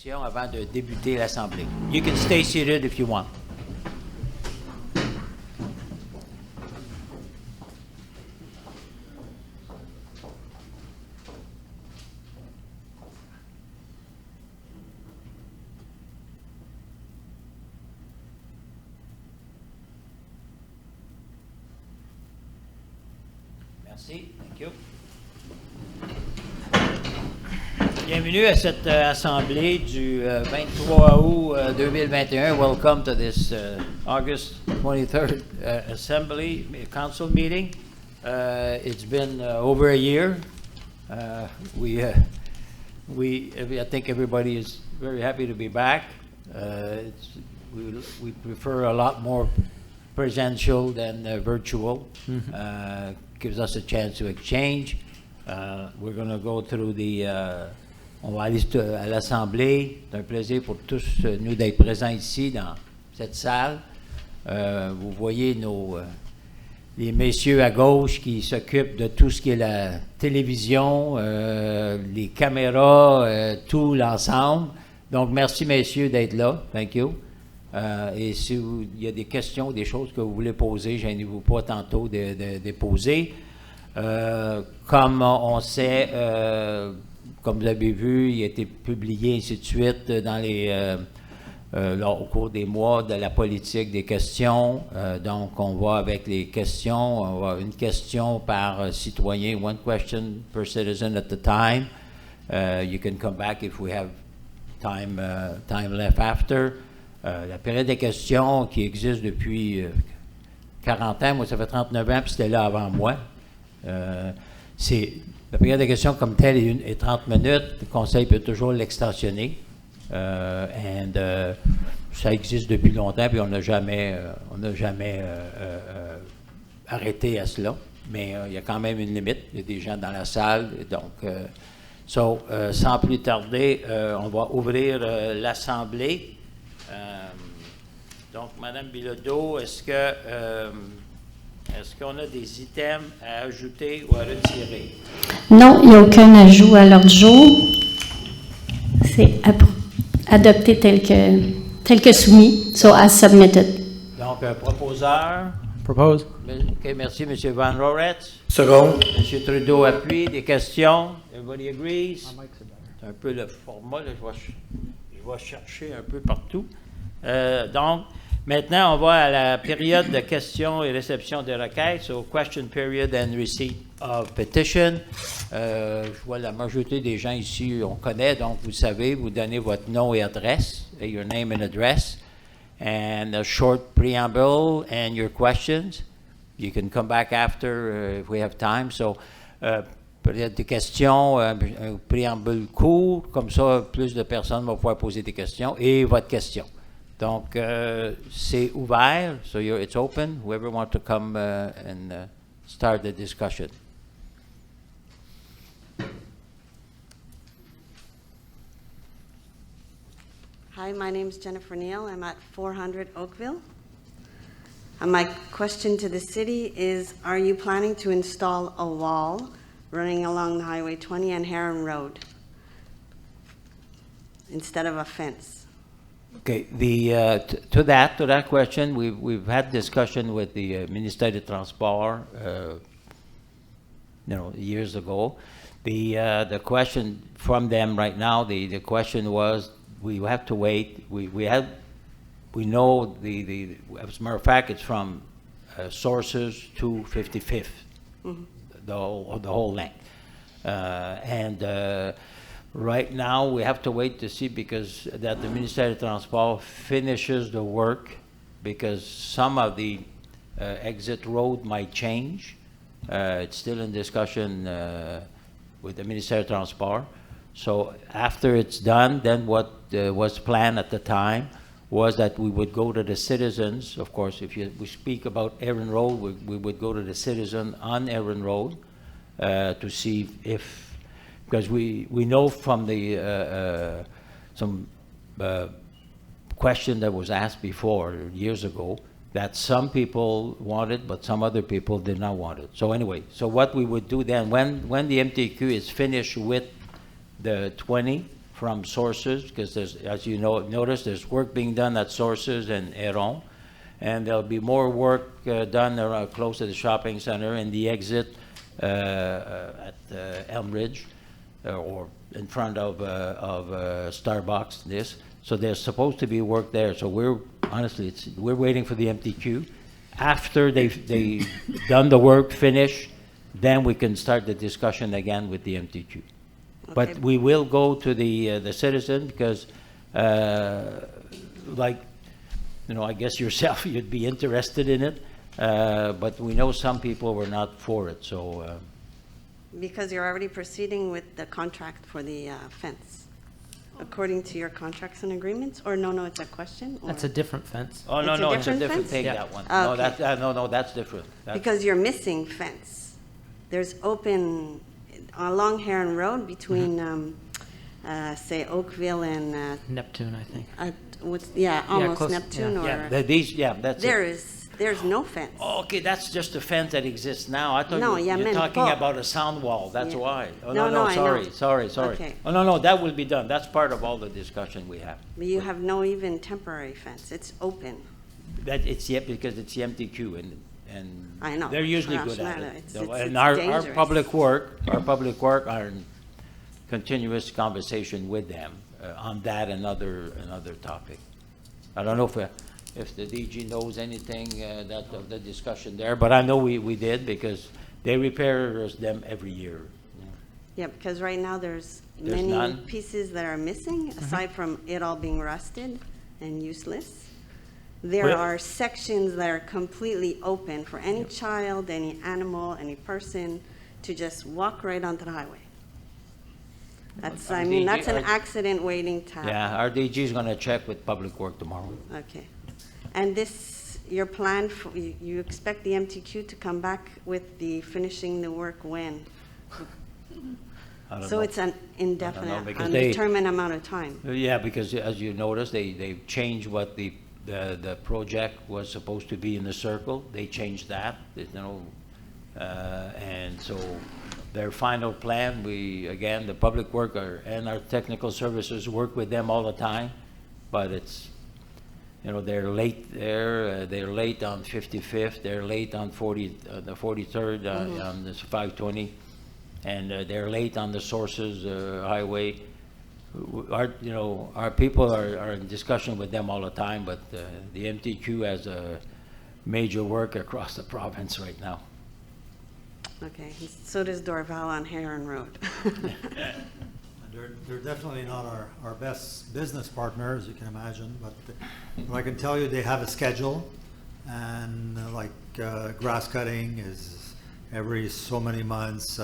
questions avant de débuter l'Assemblée. You can stay seated if you want. Merci. Thank you. Bienvenue à cette assemblée du 23 août 2021. Welcome to this August 23rd Assembly Council meeting. It's been over a year. I think everybody is very happy to be back. We prefer a lot more presential than virtual. Gives us a chance to exchange. We're going to go through on va aller à l'Assemblée. C'est un plaisir pour tous nous d'être présents ici dans cette salle. Vous voyez les messieurs à gauche qui s'occupent de tout ce qui est la télévision, les caméras, tout l'ensemble. Donc, merci messieurs d'être là. Thank you. Et si il y a des questions, des choses que vous voulez poser, gênez-vous pas tantôt de poser. Comme on sait, comme vous avez vu, il a été publié, ainsi de suite, au cours des mois de la politique des questions. Donc, on va avec les questions. On va une question par citoyen, one question per citizen at the time. You can come back if we have time left after. La période des questions qui existe depuis 40 ans, moi ça fait 39 ans, puis c'était là avant moi. La période des questions comme telle est 30 minutes. Le conseil peut toujours l'extensionner. Ça existe depuis longtemps, puis on n'a jamais arrêté à cela. Mais il y a quand même une limite. Il y a des gens dans la salle. Donc, sans plus tarder, on va ouvrir l'Assemblée. Donc, Mme Bilodeau, est-ce qu'on a des items à ajouter ou à retirer? Non, il n'y a aucun ajout à l'ordre du jour. C'est adopté tel que soumis, so as submitted. Donc, un proposeur. Propose. OK, merci, M. Van Roretz. Second. M. Trudeau appuie. Des questions? Everybody agrees? C'est un peu le format, là, je vais chercher un peu partout. Donc, maintenant, on va à la période de questions et réception de requêtes, so question period and receipt of petition. Je vois la majorité des gens ici, on connaît, donc vous savez, vous donnez votre nom et adresse, your name and address, and a short preamble and your questions. You can come back after if we have time. So, peut-être des questions, un préambule court, comme ça, plus de personnes vont pouvoir poser des questions, et votre question. Donc, c'est ouvert, so it's open. Whoever wants to come and start the discussion. Hi, my name is Jennifer Neal. I'm at 400 Oakville. And my question to the city is, are you planning to install a wall running along the Highway 20 and Heron Road instead of a fence? Okay, to that question, we've had discussion with the Ministère des Transports, years ago. The question from them right now, the question was, we have to wait. We know as a matter of fact, it's from sources to 55th, the whole length, right now, we have to wait to see because that the Ministère des Transports finishes the work because some of the exit road might change. It's still in discussion with the Ministère des Transports. So after it's done, then what was planned at the time was that we would go to the citizens. Of course, if we speak about Erin Road, we would go to the citizen on Erin Road to see if, because we know from the some question that was asked before years ago that some people want it, but some other people did not want it. So anyway, so what we would do then, when the MTQ is finished with the 20 from Sources, because there's, as you know, notice, there's work being done at Sources and Héron, and there'll be more work done around, close to the shopping center and the exit at Elm Ridge, or in front of Starbucks. So there's supposed to be work there. So we're honestly, we're waiting for the MTQ. After they've done the work, finished, then we can start the discussion again with the MTQ. Okay. But we will go to the citizen because, like, you know, I guess yourself, you'd be interested in it, but we know some people were not for it. So Because you're already proceeding with the contract for the fence, according to your contracts and agreements, or no, it's a question? Or? That's a different fence. oh no, It's a no, it's a different different fence? thing. Yeah. That one. Oh, No, okay. no, that's different. Because you're missing fence. There's open along Heron Road between, say, Oakville and Neptune, I think. almost close, Neptune, Yeah, or that's it. there's no fence. Okay, that's just a fence that exists now. I thought No, you're meant talking both. about a sound wall. That's Yeah. why. Oh, No, no, I know. sorry. Okay. Oh, no, that will be done. That's part of all the discussion we have. But you have no even temporary fence. It's open. That it's because it's the MTQ and I know. they're usually good at Franchement, it. it's And our dangerous. public work are in continuous conversation with them on that and another topic. I don't know if the DG knows anything that of the discussion there, but I know we did because they repair them every year. Yeah, because right now there's There's many none? pieces that are missing, aside from it all being rusted and useless. There Well- are sections that are completely open for any child, any animal, any person to just walk right onto the highway. That's an accident waiting to happen. Yeah, our DG is going to check with Public Work tomorrow. Okay. And your plan, you expect the MTQ to come back with the finishing the work when? I don't So know. it's an indefinite, because undetermined amount of time. Yeah, because as you notice, they've changed what the project was supposed to be in the circle. They changed that, and so their final plan, the Public Work and our technical services work with them all the time, but it's, they're late there. They're late on 55th. They're late on the 43rd on this 520, and they're late on the Sources Highway. Our people are in discussion with them all the time, but the MTQ has a major work across the province right now. Okay, so does Dorval on Heron Road. They're definitely not our best business partner, as you can imagine, but I can tell you they have a schedule, and grass cutting is every so many months,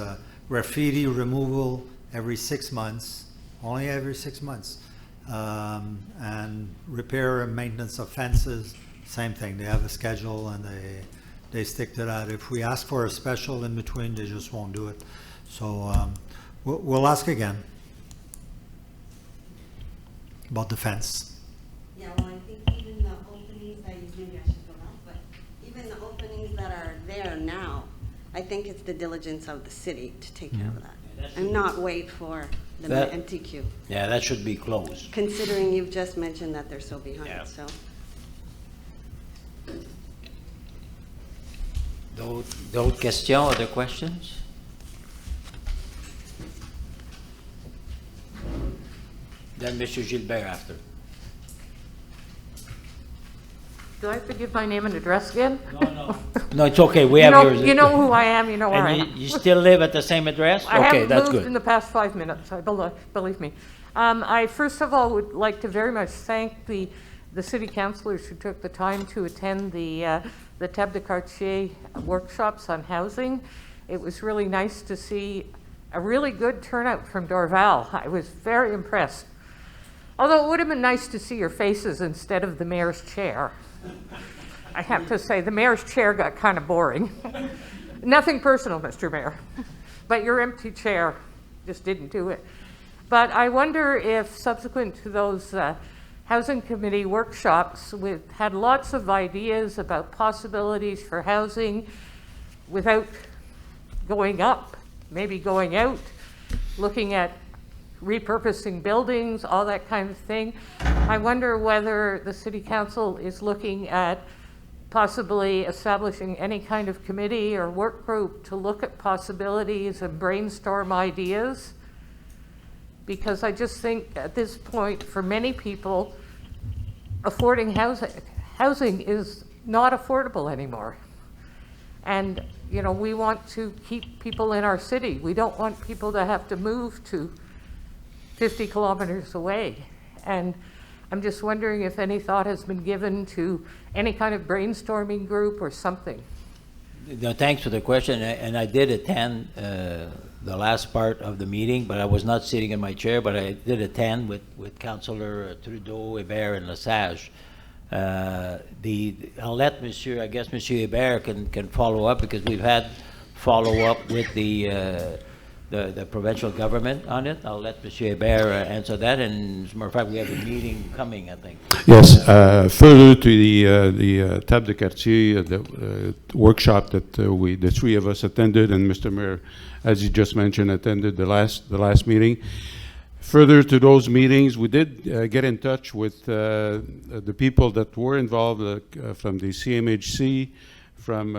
graffiti removal every 6 months, only every 6 months, and repair and maintenance of fences, same thing. They have a schedule and they stick to that. If we ask for a special in between, they just won't do it. So we'll ask again about the fence. Yeah, well, I think even the openings that maybe I should go out, but even the openings that are there now, I think it's the diligence of the city to take care of that and not wait for the MTQ. Yeah, that should be closed. Considering you've just mentioned that they're so behind, Yeah. so. D'autres questions, other questions? Then Mr. Gilbert after. Do I have to give my name and address again? No, it's okay, we have yours. You know who I am, you know where I And am. you still live at the same address? I Okay, haven't that's moved in good. the past 5 minutes, believe me. I first of all would like to very much thank the city councillors who took the time to attend the Table de Quartier workshops on housing. It was really nice to see a really good turnout from Dorval. I was very impressed. Although it would have been nice to see your faces instead of the mayor's chair. I have to say, the mayor's chair got kind of boring. Nothing personal, Mr. Mayor, but your empty chair just didn't do it. But I wonder if subsequent to those Housing Committee workshops, we've had lots of ideas about possibilities for housing without going up, maybe going out, looking at repurposing buildings, all that kind of thing. I wonder whether the city council is looking at possibly establishing any kind of committee or work group to look at possibilities and brainstorm ideas. Because I just think at this point, for many people, affording housing is not affordable anymore. And, you know, we want to keep people in our city. We don't want people to have to move to 50 kilometers away. And I'm just wondering if any thought has been given to any kind of brainstorming group or something. No, thanks for the question, and I did attend the last part of the meeting, but I was not sitting in my chair, but I did attend with Councillor Trudeau, Hébert, and Lesage. I'll let Monsieur, I guess Monsieur Hébert can follow up, because we've had follow-up with the provincial government on it. I'll let Monsieur Hébert answer that, and as a matter of fact, we have a meeting coming, I think. Yes, further to the table de quartier, the workshop that the three of us attended, and Mr. Mayor, as you just mentioned, attended the last meeting. Further to those meetings, we did get in touch with the people that were involved from the CMHC, from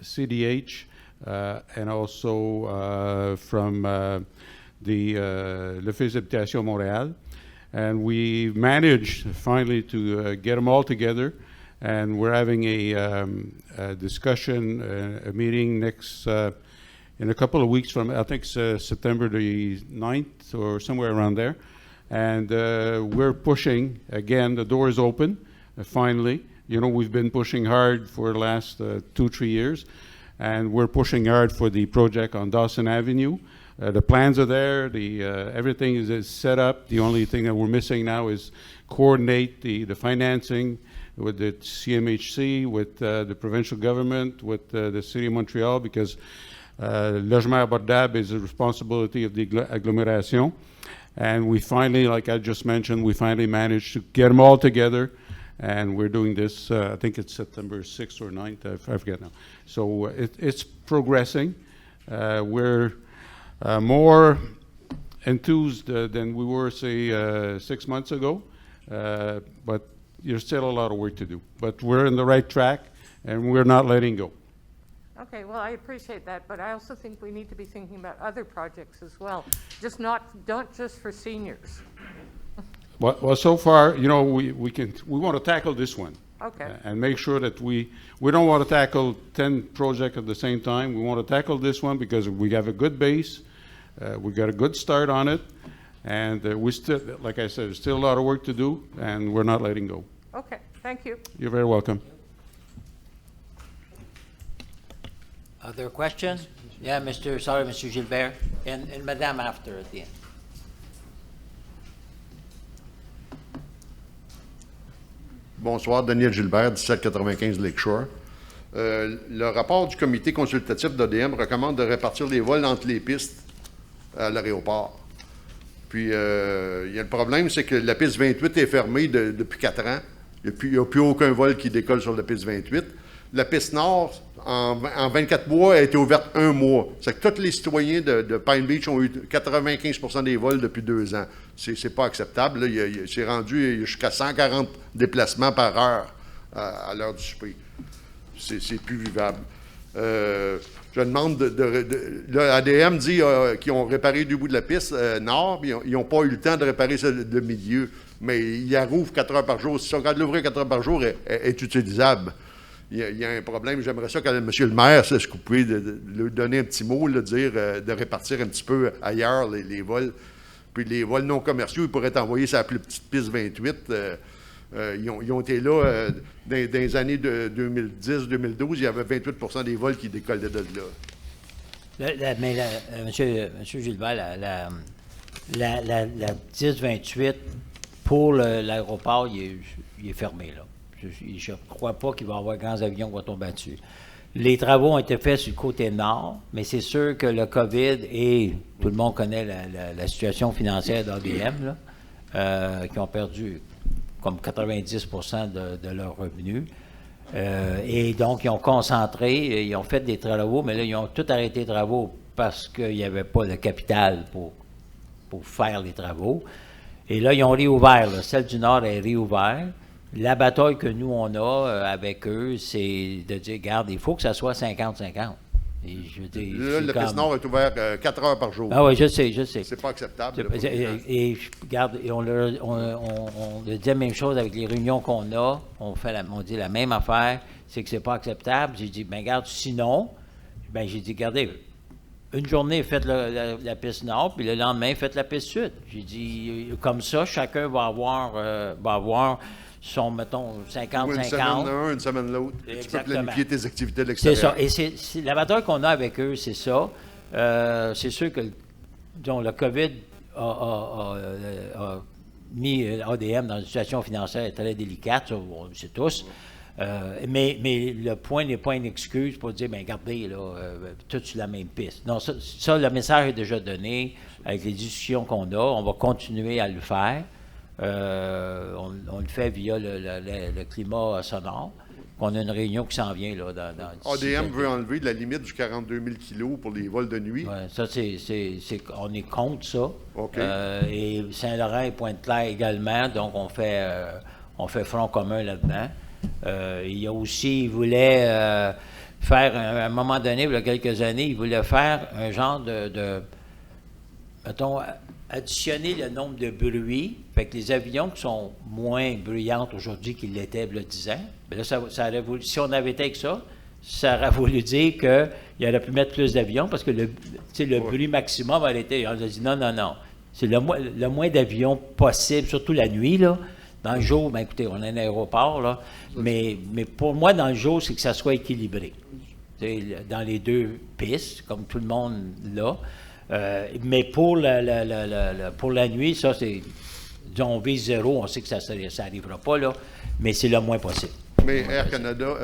CDH, and also from the l'Office d'Habitation Montréal. And we managed finally to get them all together, and we're having a discussion, a meeting next in a couple of weeks from, I think, September the 9th or somewhere around there. And we're pushing, again, the door is open, finally. You know, we've been pushing hard for the last 2-3 years, and we're pushing hard for the project on Dawson Avenue. The plans are there, everything is set up. The only thing that we're missing now is coordinate the financing with the CMHC, with the provincial government, with the City of Montreal, because logement abordable is the responsibility of the agglomeration. And we finally, like I just mentioned, we finally managed to get them all together, and we're doing this, I think it's September 6th or 9th, I forget now. So it's progressing. We're more enthused than we were, say, 6 months ago, but there's still a lot of work to do. But we're in the right track, and we're not letting go. Okay, well, I appreciate that, but I also think we need to be thinking about other projects as well, don't just for seniors. Well, so far, you know, we want to tackle this one. Okay. And make sure that we don't want to tackle 10 projects at the same time. We want to tackle this one because we have a good base, we got a good start on it, and we still, like I said, there's still a lot of work to do, and we're not letting go. Okay, thank you. You're very welcome. Other questions? Yeah, Mr. Gilbert, and Madame after at the end. Bonsoir, Daniel Gilbert, 1795 Lakeshore. Le rapport du comité consultatif d'ADM recommande de répartir les vols entre les pistes à l'aéroport. Puis, il y a le problème, c'est que la piste 28 est fermée depuis 4 ans. Il n'y a plus aucun vol qui décolle sur la piste 28. La piste nord, en 24 mois, a été ouverte 1 mois. C'est que tous les citoyens de Pine Beach ont eu 95% des vols depuis 2 ans. C'est pas acceptable. C'est rendu jusqu'à 140 déplacements par heure à l'heure du souper. C'est plus vivable. Je demande l'ADM dit qu'ils ont réparé du bout de la piste nord, mais ils n'ont pas eu le temps de réparer le milieu. Mais ils la rouvrent 4 heures par jour. Si on regarde l'ouvrir 4 heures par jour, est utilisable. Il y a un problème. J'aimerais ça que M. le maire, est-ce que vous pouvez lui donner un petit mot, dire de répartir un petit peu ailleurs les vols. Puis les vols non commerciaux, ils pourraient être envoyés sur la plus petite piste 28. Ils ont été là dans les années de 2010-2012. Il y avait 28% des vols qui décollaient de là. Mais Monsieur Gilbert, la 10-28 pour l'aéroport, il est fermé, là. Je ne crois pas qu'il va y avoir grands avions qui vont tomber dessus. Les travaux ont été faits sur le côté nord, mais c'est sûr que le COVID et tout le monde connaît la situation financière d'ADM, qui ont perdu comme 90% de leurs revenus. Et donc, ils ont concentré, ils ont fait des travaux, mais là, ils ont tout arrêté les travaux parce qu'il n'y avait pas de capital pour pour faire les travaux. Et là, ils ont réouvert, là. Celle du Nord est réouverte. La bataille que nous, on a avec eux, c'est de dire, regarde, il faut que ça soit 50-50. Et je veux dire, Là, le piste Nord est ouvert 4 heures par jour. Ah oui, je sais. C'est pas acceptable. Et regarde, on dit la même chose avec les réunions qu'on a. On dit la même affaire, c'est que c'est pas acceptable. J'ai dit, ben regarde, sinon, ben j'ai dit, regardez, une journée, faites la piste Nord, puis le lendemain, faites la piste Sud. J'ai dit, comme ça, chacun va avoir son, mettons, 50-50. Une semaine l'un, une semaine l'autre. Tu peux planifier tes activités de l'extérieur. C'est ça. Et c'est la bataille qu'on a avec eux, c'est ça. C'est sûr que le COVID a mis ADM dans une situation financière très délicate, ça, on le sait tous. Mais le point n'est pas une excuse pour dire, bien, regardez, là, tout sur la même piste. Non, ça, le message est déjà donné avec les discussions qu'on a. On va continuer à le faire. On le fait via le climat sonore. On a une réunion qui s'en vient. Là, ADM veut enlever la limite du 42 000 kilos pour les vols de nuit. Ouais, ça, on est contre ça. OK. Et Saint-Laurent et Pointe-Claire également. Donc, on fait front commun là-dedans. Il y a aussi, il voulait faire, à un moment donné, il y a quelques années, il voulait faire un genre mettons, additionner le nombre de bruits. Fait que les avions qui sont moins bruyantes aujourd'hui qu'ils l'étaient il y a 10 ans, bien là, ça aurait voulu, si on avait été avec ça aurait voulu dire qu'il aurait pu mettre plus d'avions parce que le bruit maximum aurait été. On a dit non. C'est le moins d'avions possible, surtout la nuit, là. Dans le jour, bien écoutez, on a un aéroport, là. Mais pour moi, dans le jour, c'est que ça soit équilibré. Dans les deux pistes, comme tout le monde l'a. Mais pour la nuit, ça, c'est. Disons, on vise 0, on sait que ça n'arrivera pas, là, mais c'est le moins possible. Mais Air Canada,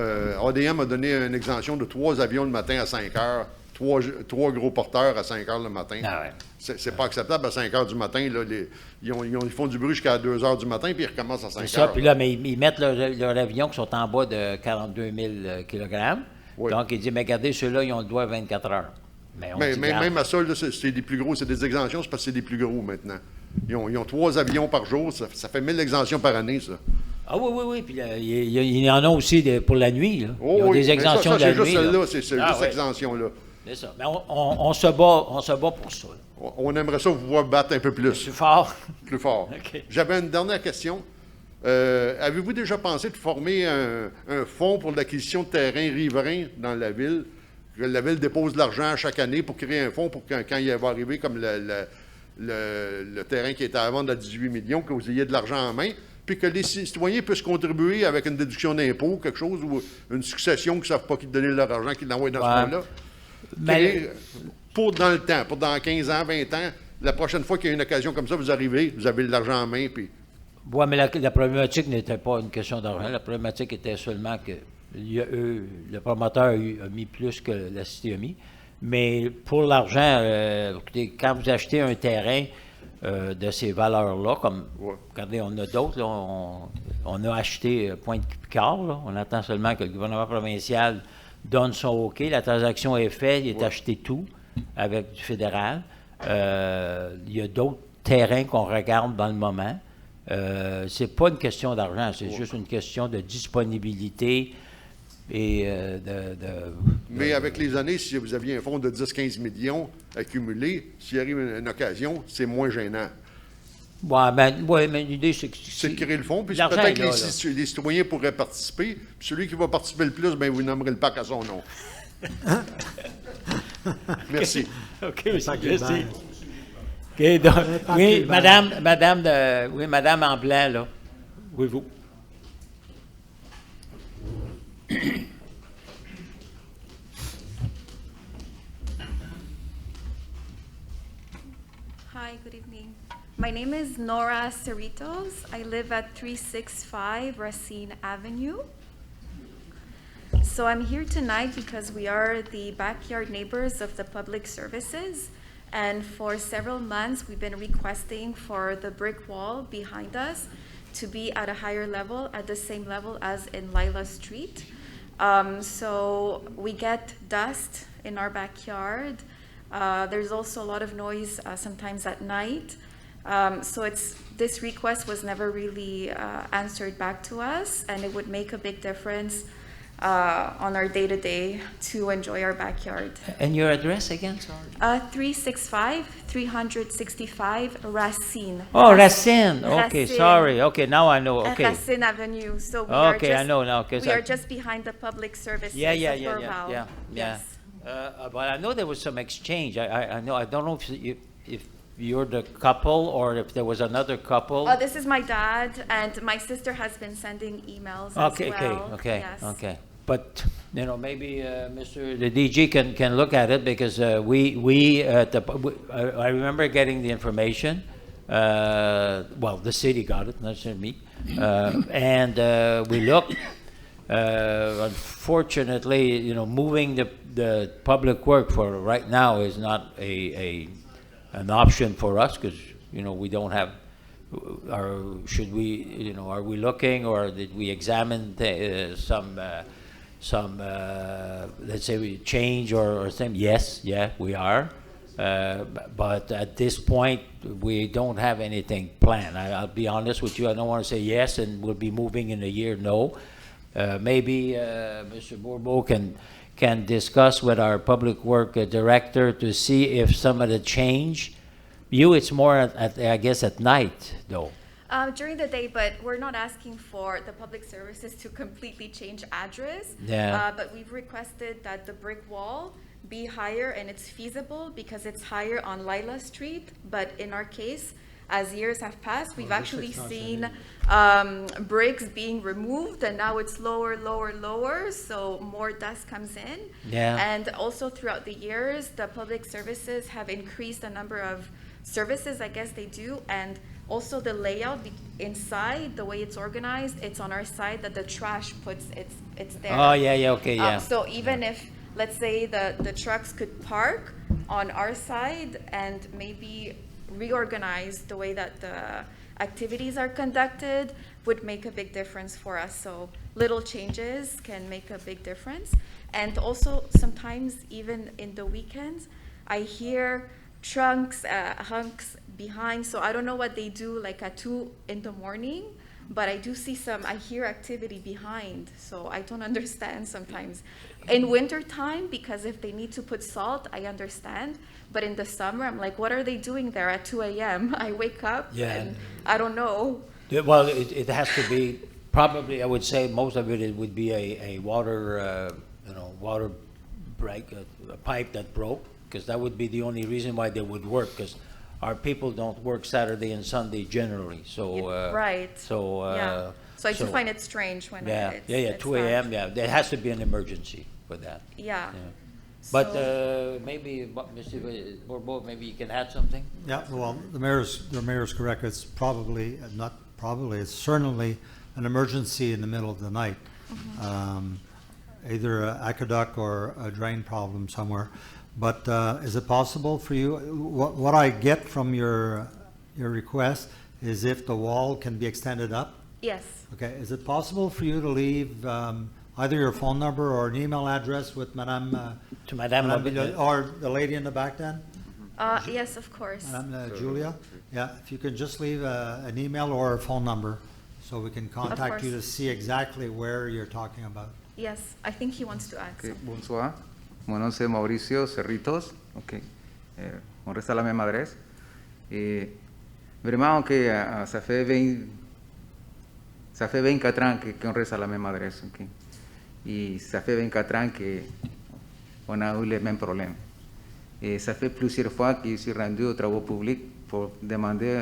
ADM a donné une exemption de 3 avions le matin à 5 heures, 3 gros porteurs à 5 heures le matin. Ah ouais. C'est pas acceptable à 5 heures du matin. Là, ils font du bruit jusqu'à 2 heures du matin, puis ils recommencent à 5 heures. C'est ça, puis là, mais ils mettent leurs avions qui sont en bas de 42 000 kg. Oui. Donc, ils disent, mais regardez, ceux-là, ils ont le droit à 24 heures. Mais même à ça, là, c'est des plus gros, c'est des exemptions, c'est parce que c'est des plus gros maintenant. Ils ont 3 avions par jour, ça fait 1000 exemptions par année, ça. Ah oui, puis il y en a aussi pour la nuit, là. Ils ont des exemptions de la nuit. C'est juste celle-là, c'est juste exemption-là. C'est ça. Mais on se bat pour ça. On aimerait ça vous voir battre un peu plus. Plus fort. Plus fort. Okay. J'avais une dernière question. Avez-vous déjà pensé de former un fonds pour l'acquisition de terrains riverains dans la ville? Que la ville dépose de l'argent chaque année pour créer un fonds pour quand il va arriver comme le terrain qui est à vendre à 18 millions, que vous ayez de l'argent en main, puis que les citoyens puissent contribuer avec une déduction d'impôt, quelque chose, ou une succession qui ne savent pas qui donner leur argent, qui l'envoient dans ce fonds-là. Mais pour dans le temps, pour dans 15 ans, 20 ans, la prochaine fois qu'il y a une occasion comme ça, vous arrivez, vous avez de l'argent en main, puis... Oui, mais la problématique n'était pas une question d'argent. La problématique était seulement que le promoteur a mis plus que la cité a mis. Mais pour l'argent, écoutez, quand vous achetez un terrain de ces valeurs-là, comme, regardez, on a d'autres, là, on a acheté Pointe-Picard, là, on attend seulement que le gouvernement provincial donne son OK, la transaction est faite, il est acheté tout avec du fédéral. Il y a d'autres terrains qu'on regarde dans le moment. C'est pas une question d'argent, c'est juste une question de disponibilité et Mais avec les années, si vous aviez un fonds de 10-15 millions accumulés, s'il arrive une occasion, c'est moins gênant. Mais l'idée, c'est que... C'est de créer le fonds, puis peut-être que les citoyens pourraient participer, puis celui qui va participer le plus, bien, vous nommerez le parc à son nom. Merci. OK, merci. Okay, donc, oui, madame en blanc, là. Oui, vous. Hi, good evening. My name is Nora Cerritos. I live at 365 Racine Avenue. So I'm here tonight because we are the backyard neighbors of the public services. And for several months, we've been requesting for the brick wall behind us to be at a higher level, at the same level as in Lila Street. So we get dust in our backyard. There's also a lot of noise sometimes at night. So this request was never really answered back to us, and it would make a big difference on our day-to-day to enjoy our backyard. And your address again, sorry? 365 Racine. Oh, Racine. Okay, Racine. sorry. Okay, now I know. Okay. Racine Avenue. So we Okay, are I know now. 'Cause we I- are just behind the public services Yeah, of Dorval. yeah. Yes. But I know there was some exchange. I know. I don't know if you're the couple or if there was another couple. Oh, this is my dad, and my sister has been sending emails Okay, as well. okay. Yes. But maybe the DG can look at it because I remember getting the information. Well, the city got it, not me, and we looked. Unfortunately, moving the public work for right now is not an option for us because we don't have. Or should we? Are we looking, or did we examine some let's say we change or thing? Yes, yeah, we are. But at this point, we don't have anything planned. I'll be honest with you. I don't want to say yes and we'll be moving in a year. No. Maybe Mr. Bourbeau can discuss with our public work director to see if some of the change. It's more I guess at night though. During the day, but we're not asking for the public services to completely change address. Yeah. But we've requested that the brick wall be higher, and it's feasible because it's higher on Lila Street. But in our case, as years have passed, we've actually seen bricks being removed, and now it's lower, so more dust comes in. Yeah. And also throughout the years, the public services have increased the number of services, I guess they do, and also the layout inside, the way it's organized, it's on our side that the trash it's there. Oh, yeah, okay, yeah. So even if, let's say, the trucks could park on our side and maybe reorganize the way that the activities are conducted would make a big difference for us. So little changes can make a big difference. And also sometimes even in the weekends, I hear hunks behind. So I don't know what they do like at 2 in the morning, but I do see I hear activity behind. So I don't understand sometimes. In winter time, because if they need to put salt, I understand. But in the summer, I'm like, what are they doing there at 2 a.m.? I wake up and I don't know. Well, it has to be, probably I would say most of it would be a water, water break, a pipe that broke, because that would be the only reason why they would work, because our people don't work Saturday and Sunday generally, so. Right. So. Yeah. So I do find it strange when it's 2 a.m., there has to be an emergency for that. Yeah. But maybe, Mr. Bourbeau, maybe you can add something? Yeah, well, the mayor's correct. It's it's certainly an emergency in the middle of the night. Mm-hmm. Either an aqueduct or a drain problem somewhere. But is it possible for you, what I get from your request is if the wall can be extended up? Yes. Okay, is it possible for you to leave either your phone number or an email address with Madame or the lady in the back then? Yes, of course. Madame Julia? Yeah, if you can just leave an email or a phone number so we can contact you to see exactly where you're talking about. Yes, I think he wants to add something. Bonsoir. Mon nom c'est Mauricio Cerritos. Ok. On reste à la même adresse. Et vraiment que ça fait 24 ans qu'on reste à la même adresse. Okay. Et ça fait 24 ans qu'on a eu les mêmes problèmes. Et ça fait plusieurs fois que je suis rendu aux travaux publics pour demander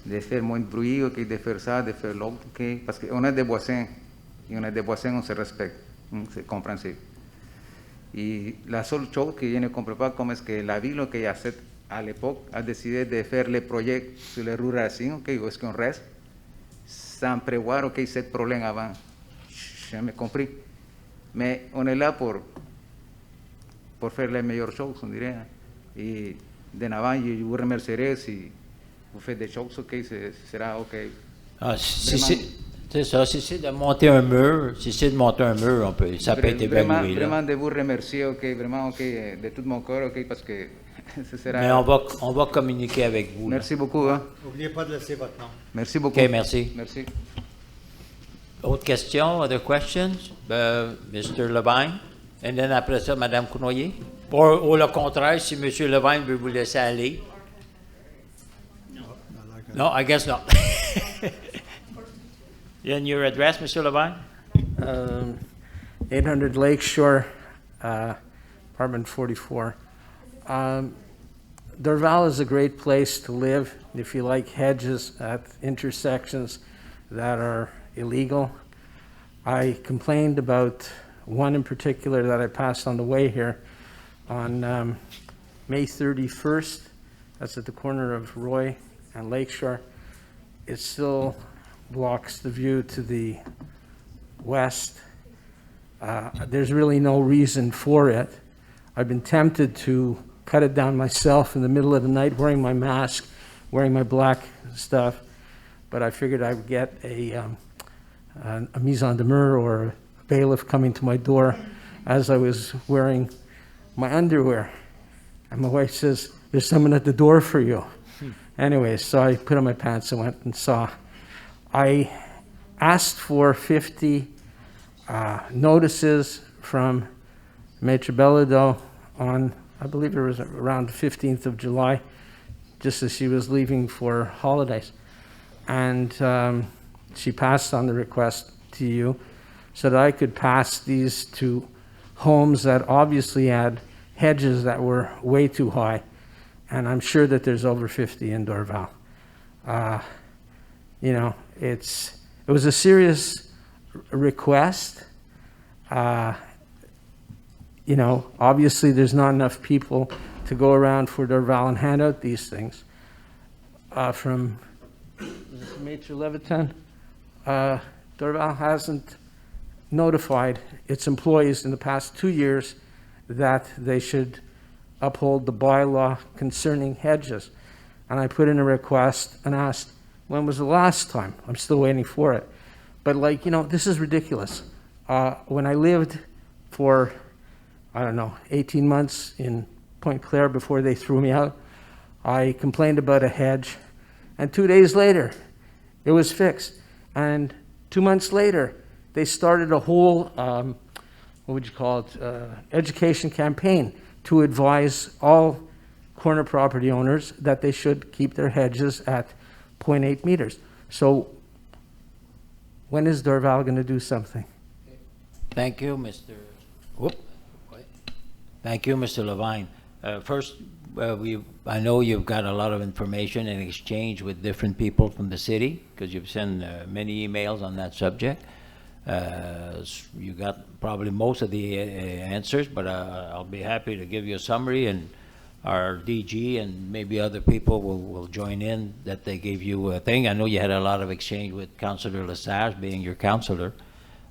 de faire moins de bruit, okay, de faire ça, de faire l'autre. Okay, parce qu'on a des voisins. Et on a des voisins, on se respecte. C'est compréhensible. Et la seule chose que je ne comprends pas, comment est-ce que la ville qui a fait à l'époque a décidé de faire les projets sur les rues Racine, okay, où est-ce qu'on reste, sans prévoir okay, ce problème avant. Je n'ai compris. Mais on est là pour faire les meilleures choses, on dirait. Et d'en avant, je vous remercierai si vous faites des choses, okay, sera OK. Ah, c'est ça, si c'est de monter un mur, ça peut être évalué. Vraiment de vous remercier, okay, vraiment, okay, de tout mon cœur, okay, parce que Ce sera- Mais on va communiquer avec vous. là. Merci beaucoup. Hein. N'oubliez pas de laisser votre nom. Merci beaucoup. OK, merci. Merci. Autre question? Other questions? Mr. Levine? Et then après ça, Mme Cournoyer? Ou le contraire, si M. Levine veut vous laisser aller? No, I guess not. And your address, Mr. Levine? 800 Lakeshore, apartment 44. Dorval is a great place to live if you like hedges at intersections that are illegal. I complained about one in particular that I passed on the way here on May 31st. That's at the corner of Roy and Lakeshore. It still blocks the view to the west. There's really no reason for it. I've been tempted to cut it down myself in the middle of the night, wearing my mask, wearing my black stuff, but I figured I would get a mise en demeure or a bailiff coming to my door as I was wearing my underwear. And my wife says, "There's someone at the door for you." Anyway, so I put on my pants and went and saw. I asked for 50 notices from Maitre Bellido on, I believe it was around the 15th of July, just as she was leaving for holidays. And she passed on the request to you so that I could pass these to homes that obviously had hedges that were way too high. And I'm sure that there's over 50 in Dorval. You know, it was a serious request. You know, obviously there's not enough people to go around for Dorval and hand out these things. From Maitre Leviton, Dorval hasn't notified its employees in the past 2 years that they should uphold the bylaw concerning hedges. And I put in a request and asked, when was the last time? I'm still waiting for it. But like, you know, this is ridiculous. When I lived for, I don't know, 18 months in Point Claire before they threw me out, I complained about a hedge, and 2 days later, it was fixed. And 2 months later, they started a whole, what would you call it, education campaign to advise all corner property owners that they should keep their hedges at 0.8 meters. So when is Dorval going to do something? Thank you, Mr. Whoop. Thank you, Mr. Levine. First, I know you've got a lot of information and exchange with different people from the city because you've sent many emails on that subject. You got probably most of the answers, but I'll be happy to give you a summary, and our DG and maybe other people will join in that they gave you a thing. I know you had a lot of exchange with Councillor Lesage, being your councillor.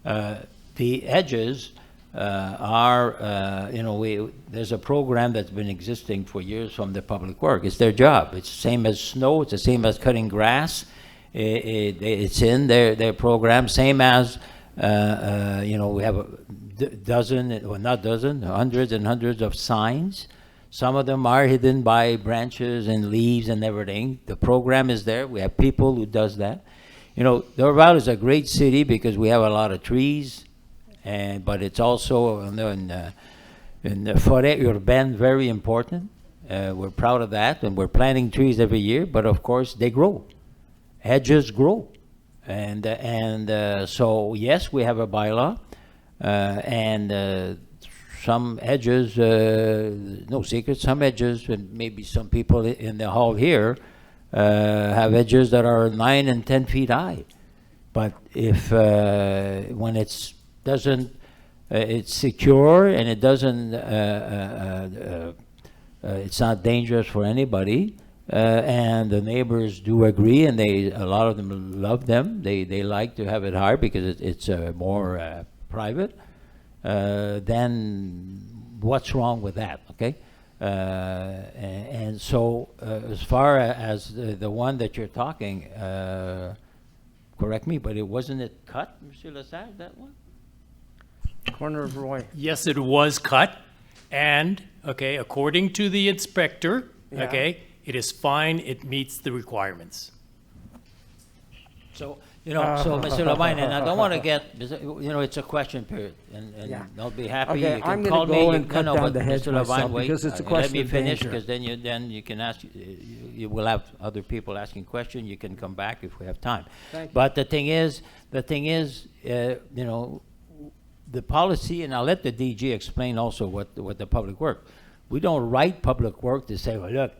The edges are, you know, there's a program that's been existing for years from the Public Works. It's their job. It's the same as snow. It's the same as cutting grass. It's in their program, same as, you know, we have a dozen, well, not dozen, hundreds and hundreds of signs. Some of them are hidden by branches and leaves and everything. The program is there. We have people who does that. You know, Dorval is a great city because we have a lot of trees, but it's also in the forêt urbaine very important. We're proud of that, and we're planting trees every year, but of course they grow. Hedges grow. And so, yes, we have a bylaw, and some hedges, no secret, some hedges, and maybe some people in the hall here have hedges that are 9 and 10 feet high. But if, when it's secure and it doesn't, it's not dangerous for anybody, and the neighbors do agree, and a lot of them love them. They like to have it higher because it's more private. Then what's wrong with that? Okay, and so as far as the one that you're talking, correct me, but wasn't it cut, Monsieur Lesage, that one? Corner of Roy. Yes, it was cut. And, okay, according to the inspector, Yeah. okay, it is fine, it meets the requirements. So, so Mr. Levine, and I don't want to get, it's a question period, and Yeah. I'll be happy. Okay, You I'm can gonna call go me. and cut down but the hedge Mr. Levine, myself wait. because it's a Let question me of finish, danger. because then you can ask, you will have other people asking questions. You can come back if we have time. Thank you. But the thing is, the policy, and I'll let the DG explain also what the public work. We don't write public work to say, well, look,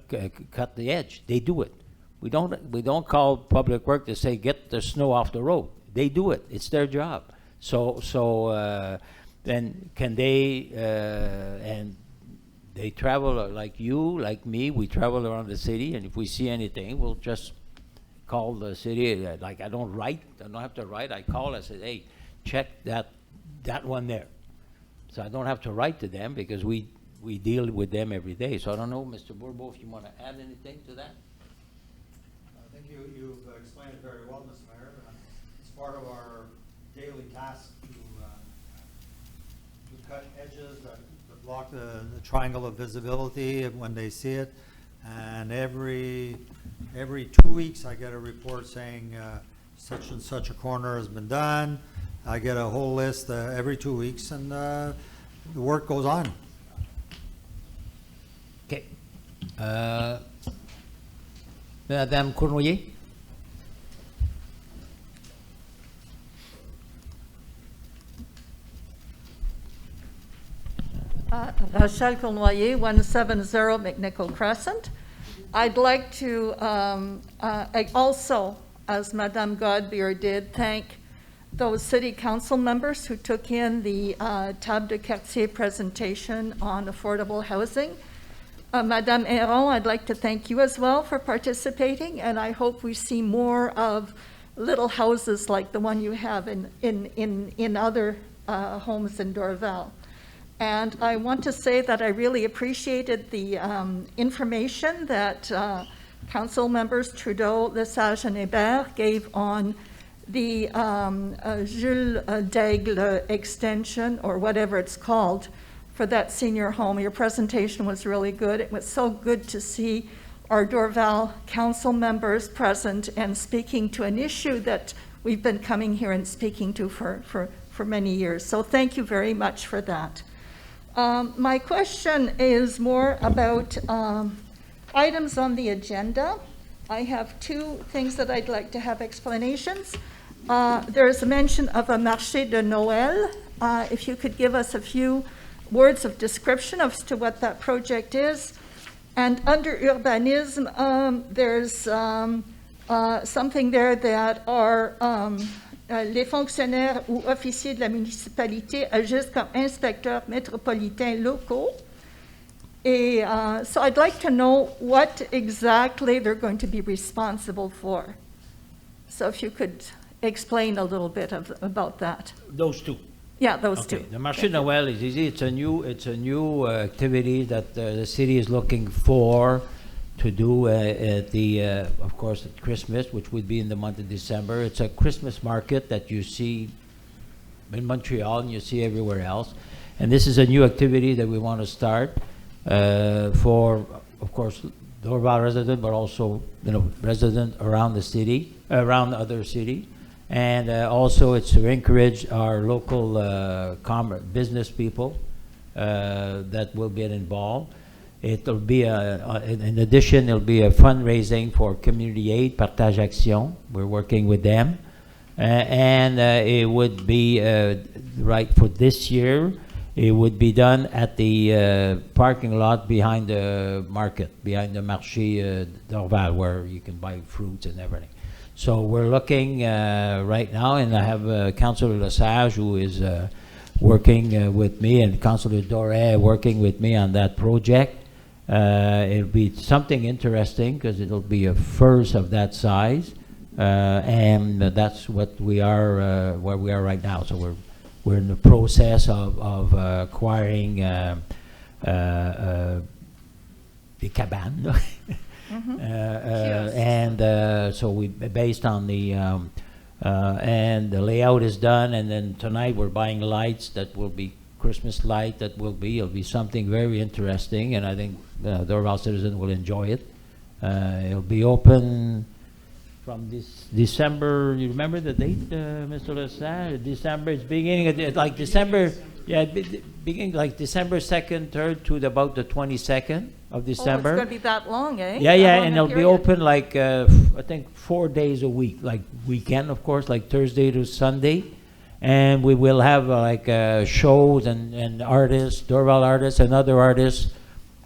cut the edge. They do it. We don't call public work to say, get the snow off the road. They do it. It's their job. So then can they, and they travel like you, like me, we travel around the city, and if we see anything, we'll just call the city. Like I don't have to write. I call, I say, hey, check that one there. So I don't have to write to them because we deal with them every day. So I don't know, Mr. Bourbeau, if you want to add anything to that? I think you've explained it very well, Mr. Mayor. It's part of our daily task to cut edges that block the triangle of visibility when they see it. And every 2 weeks, I get a report saying such and such a corner has been done. I get a whole list every 2 weeks, and the work goes on. Okay. Madame Cournoyer? Rachel Cournoyer, 170 McNichol Crescent. I'd like to also, as Madame Godbeer did, thank those city council members who took in the table de quartier presentation on affordable housing. Madame Héron, I'd like to thank you as well for participating, and I hope we see more of little houses like the one you have in other homes in Dorval. And I want to say that I really appreciated the information that council members Trudeau, Lesage, and Hébert gave on the Jules Daigle extension, or whatever it's called, for that senior home. Your presentation was really good. It was so good to see our Dorval council members present and speaking to an issue that we've been coming here and speaking to for many years. So thank you very much for that. My question is more about items on the agenda. I have two things that I'd like to have explanations. There is a mention of a marché de Noël. If you could give us a few words of description as to what that project is. And under urbanism, there's something there that are les fonctionnaires ou officiers de la municipalité agissent comme inspecteurs métropolitains locaux. So I'd like to know what exactly they're going to be responsible for. So if you could explain a little bit about that. Those two. Yeah, those Okay. two. The Marché de Noël is easy. It's a new activity that the city is looking for to do at of course, at Christmas, which would be in the month of December. It's a Christmas market that you see in Montreal and you see everywhere else. And this is a new activity that we want to start for, of course, Dorval resident, but also resident around the city, around other city. And also it's to encourage our local business people that will get involved. It'll be, in addition, it'll be a fundraising for community aid, Partage Action. We're working with them. And it would be, right for this year, it would be done at the parking lot behind the market, behind the Marché d'Orval, where you can buy fruits and everything. So we're looking right now, and I have Councillor Lesage who is working with me, and Councillor Doré working with me on that project. It'll be something interesting because it'll be a first of that size, and that's what we are, where we are right now. So we're in the process of acquiring the cabane. And so we, based on the and the layout is done, and then tonight we're buying lights that will be Christmas light that will be. It'll be something very interesting, and I think the Dorval citizen will enjoy it. It'll be open from this December. You remember the date, Mr. Lassalle? December. It's beginning like December. Yeah, beginning like December 2nd, 3rd to about the 22nd of December. Oh, it's going to be that long, eh? Yeah, That yeah, long and a it'll be period? open like I think 4 days a week, like weekend, of course, like Thursday to Sunday, and we will have like shows and artists, Dorval artists and other artists.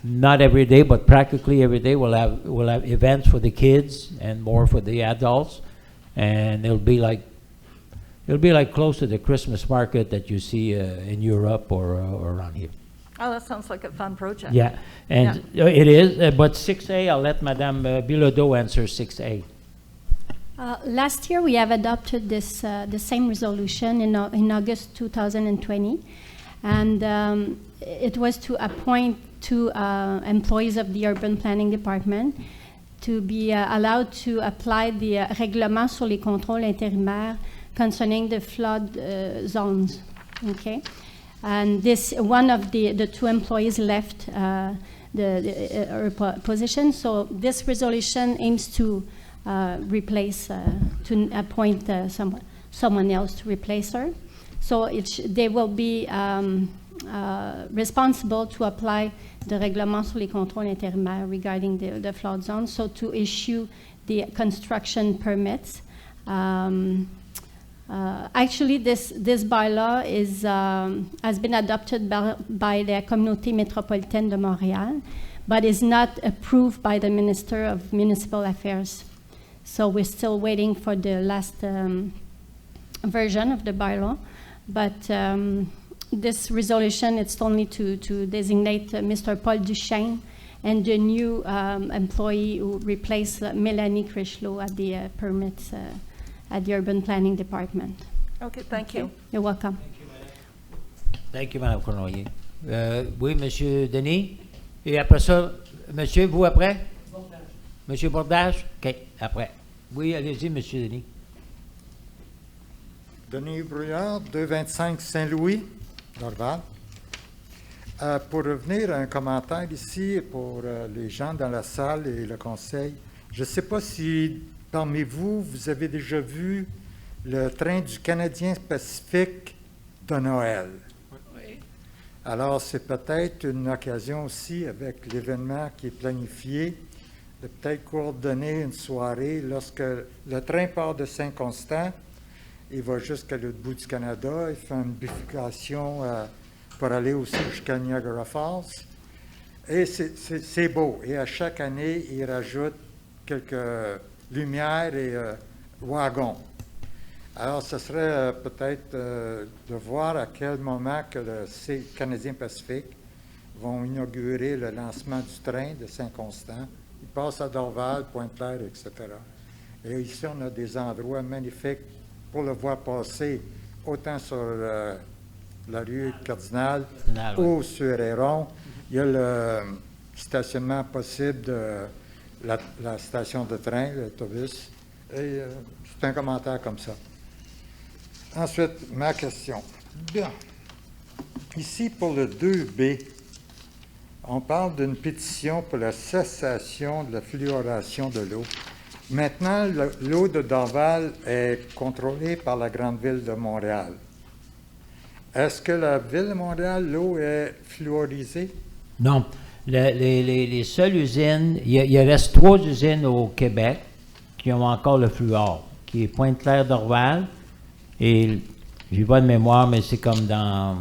Not every day, but practically every day, we'll have events for the kids and more for the adults, and it'll be like close to the Christmas market that you see in Europe or around here. Oh, that sounds like a fun project. Yeah, and it is, but 6A, I'll let Madame Bilodeau answer 6A. Last year, we have adopted this the same resolution in August 2020, and it was to appoint two employees of the Urban Planning Department to be allowed to apply the règlement sur les contrôles intérimaires concerning the flood zones. Okay, and this one of the two employees left her position, so this resolution aims to replace, to appoint someone else to replace her. So they will be responsible to apply the règlement sur les contrôles intérimaires regarding the flood zone, so to issue the construction permits. Actually, this bylaw has been adopted by the Communauté métropolitaine de Montréal, but is not approved by the Minister of Municipal Affairs. So we're still waiting for the last version of the bylaw. But this resolution, it's only to designate Mr. Paul Duchesne and the new employee who replaced Mélanie Critchlow at the permits at the Urban Planning Department. Okay, thank you. You're welcome. Thank you, Madame Cournoyer. Oui, Monsieur Denis. Et après ça, Monsieur, vous après? Bordage. Monsieur Bordage? OK, après. Oui, allez-y, Monsieur Denis. Denis Brouillard, 225 Saint-Louis, Dorval. Pour revenir à un commentaire ici pour les gens dans la salle et le conseil, je ne sais pas si parmi vous, vous avez déjà vu le train du Canadien Pacifique de Noël. Oui. Alors, c'est peut-être une occasion aussi, avec l'événement qui est planifié, de peut-être coordonner une soirée lorsque le train part de Saint-Constant. Il va jusqu'à l'autre bout du Canada, il fait une bifurcation pour aller aussi jusqu'à Niagara Falls. Et c'est beau. Et à chaque année, il rajoute quelques lumières et wagons. Alors, ce serait peut-être de voir à quel moment que ces Canadiens Pacifique vont inaugurer le lancement du train de Saint-Constant. Ils passent à Dorval, Pointe-Claire, etc. Et ici, on a des endroits magnifiques pour le voir passer, autant sur la rue Cardinal ou sur Héron. Il y a le stationnement possible de la station de train, l'autobus. Et c'est un commentaire comme ça. Ensuite, ma question. Bien. Ici, pour le 2B, on parle d'une pétition pour la cessation de la fluoration de l'eau. Maintenant, l'eau de Dorval est contrôlée par la grande ville de Montréal. Est-ce que la ville de Montréal, l'eau est fluorisée? Non. Les seules usines, il reste 3 usines au Québec qui ont encore le fluor, qui est Pointe-Claire-Dorval, et j'ai pas de mémoire, mais c'est comme dans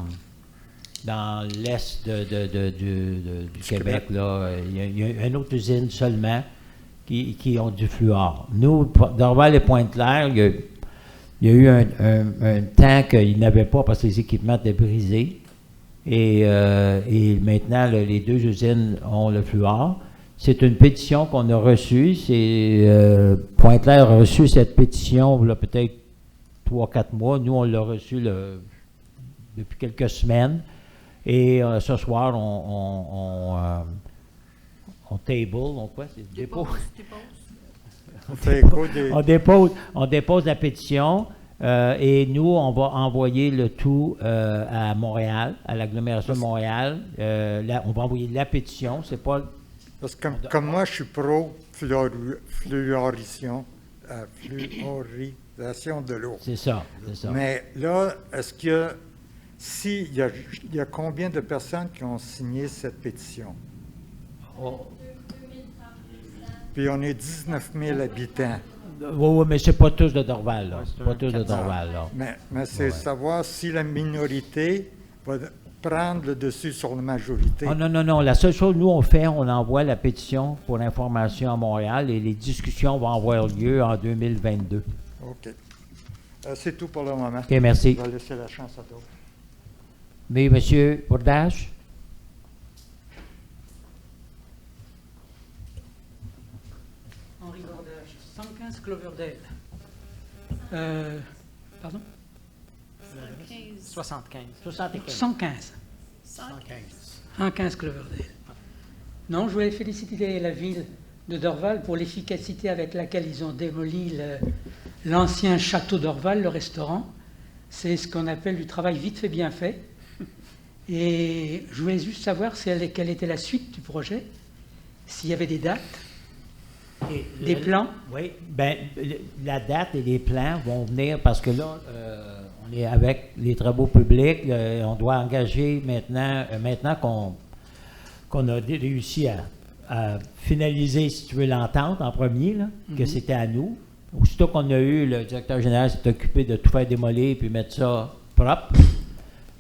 l'est du Québec, là. Il y a une autre usine seulement qui ont du fluor. Nous, Dorval et Pointe-Claire, il y a eu un temps qu'ils n'avaient pas parce que les équipements étaient brisés. Et maintenant, les 2 usines ont le fluor. C'est une pétition qu'on a reçue. Pointe-Claire a reçu cette pétition il y a peut-être 3-4 mois. Nous, on l'a reçue depuis quelques semaines. Et ce soir, on table, on quoi? C'est dépôt? On dépose la pétition Et nous, on va envoyer le tout à Montréal, à l'agglomération de Montréal. On va envoyer la pétition. C'est pas... Parce que comme moi, je suis pro-fluorisation de l'eau. C'est ça, c'est ça. Mais là, est-ce qu'il y a... il y a combien de personnes qui ont signé cette pétition? Oh. Puis on est 19 000 habitants. Oui, mais c'est pas tous de Dorval, là. C'est pas tous de Dorval, là. Mais c'est savoir si la minorité va prendre le dessus sur la majorité. Oh, non. La seule chose, nous, on fait, on envoie la pétition pour l'information à Montréal et les discussions vont avoir lieu en 2022. OK. C'est tout pour le moment. OK, merci. Je vais laisser la chance à d'autres. Mais, M. Bourdache? Henri Bordage, 115 Cloverdale. Pardon? 75. 115. 115 Cloverdale. Non, je voulais féliciter la ville de Dorval pour l'efficacité avec laquelle ils ont démoli l'ancien château Dorval, le restaurant. C'est ce qu'on appelle du travail vite fait, bien fait. Et je voulais juste savoir quelle était la suite du projet, s'il y avait des dates, des plans. Oui, bien, la date et les plans vont venir parce que là, on est avec les travaux publics, on doit engager maintenant qu'on a réussi à finaliser, si tu veux, l'entente en premier, là, que c'était à nous. Aussitôt qu'on a eu, le directeur général s'est occupé de tout faire démolir puis mettre ça propre.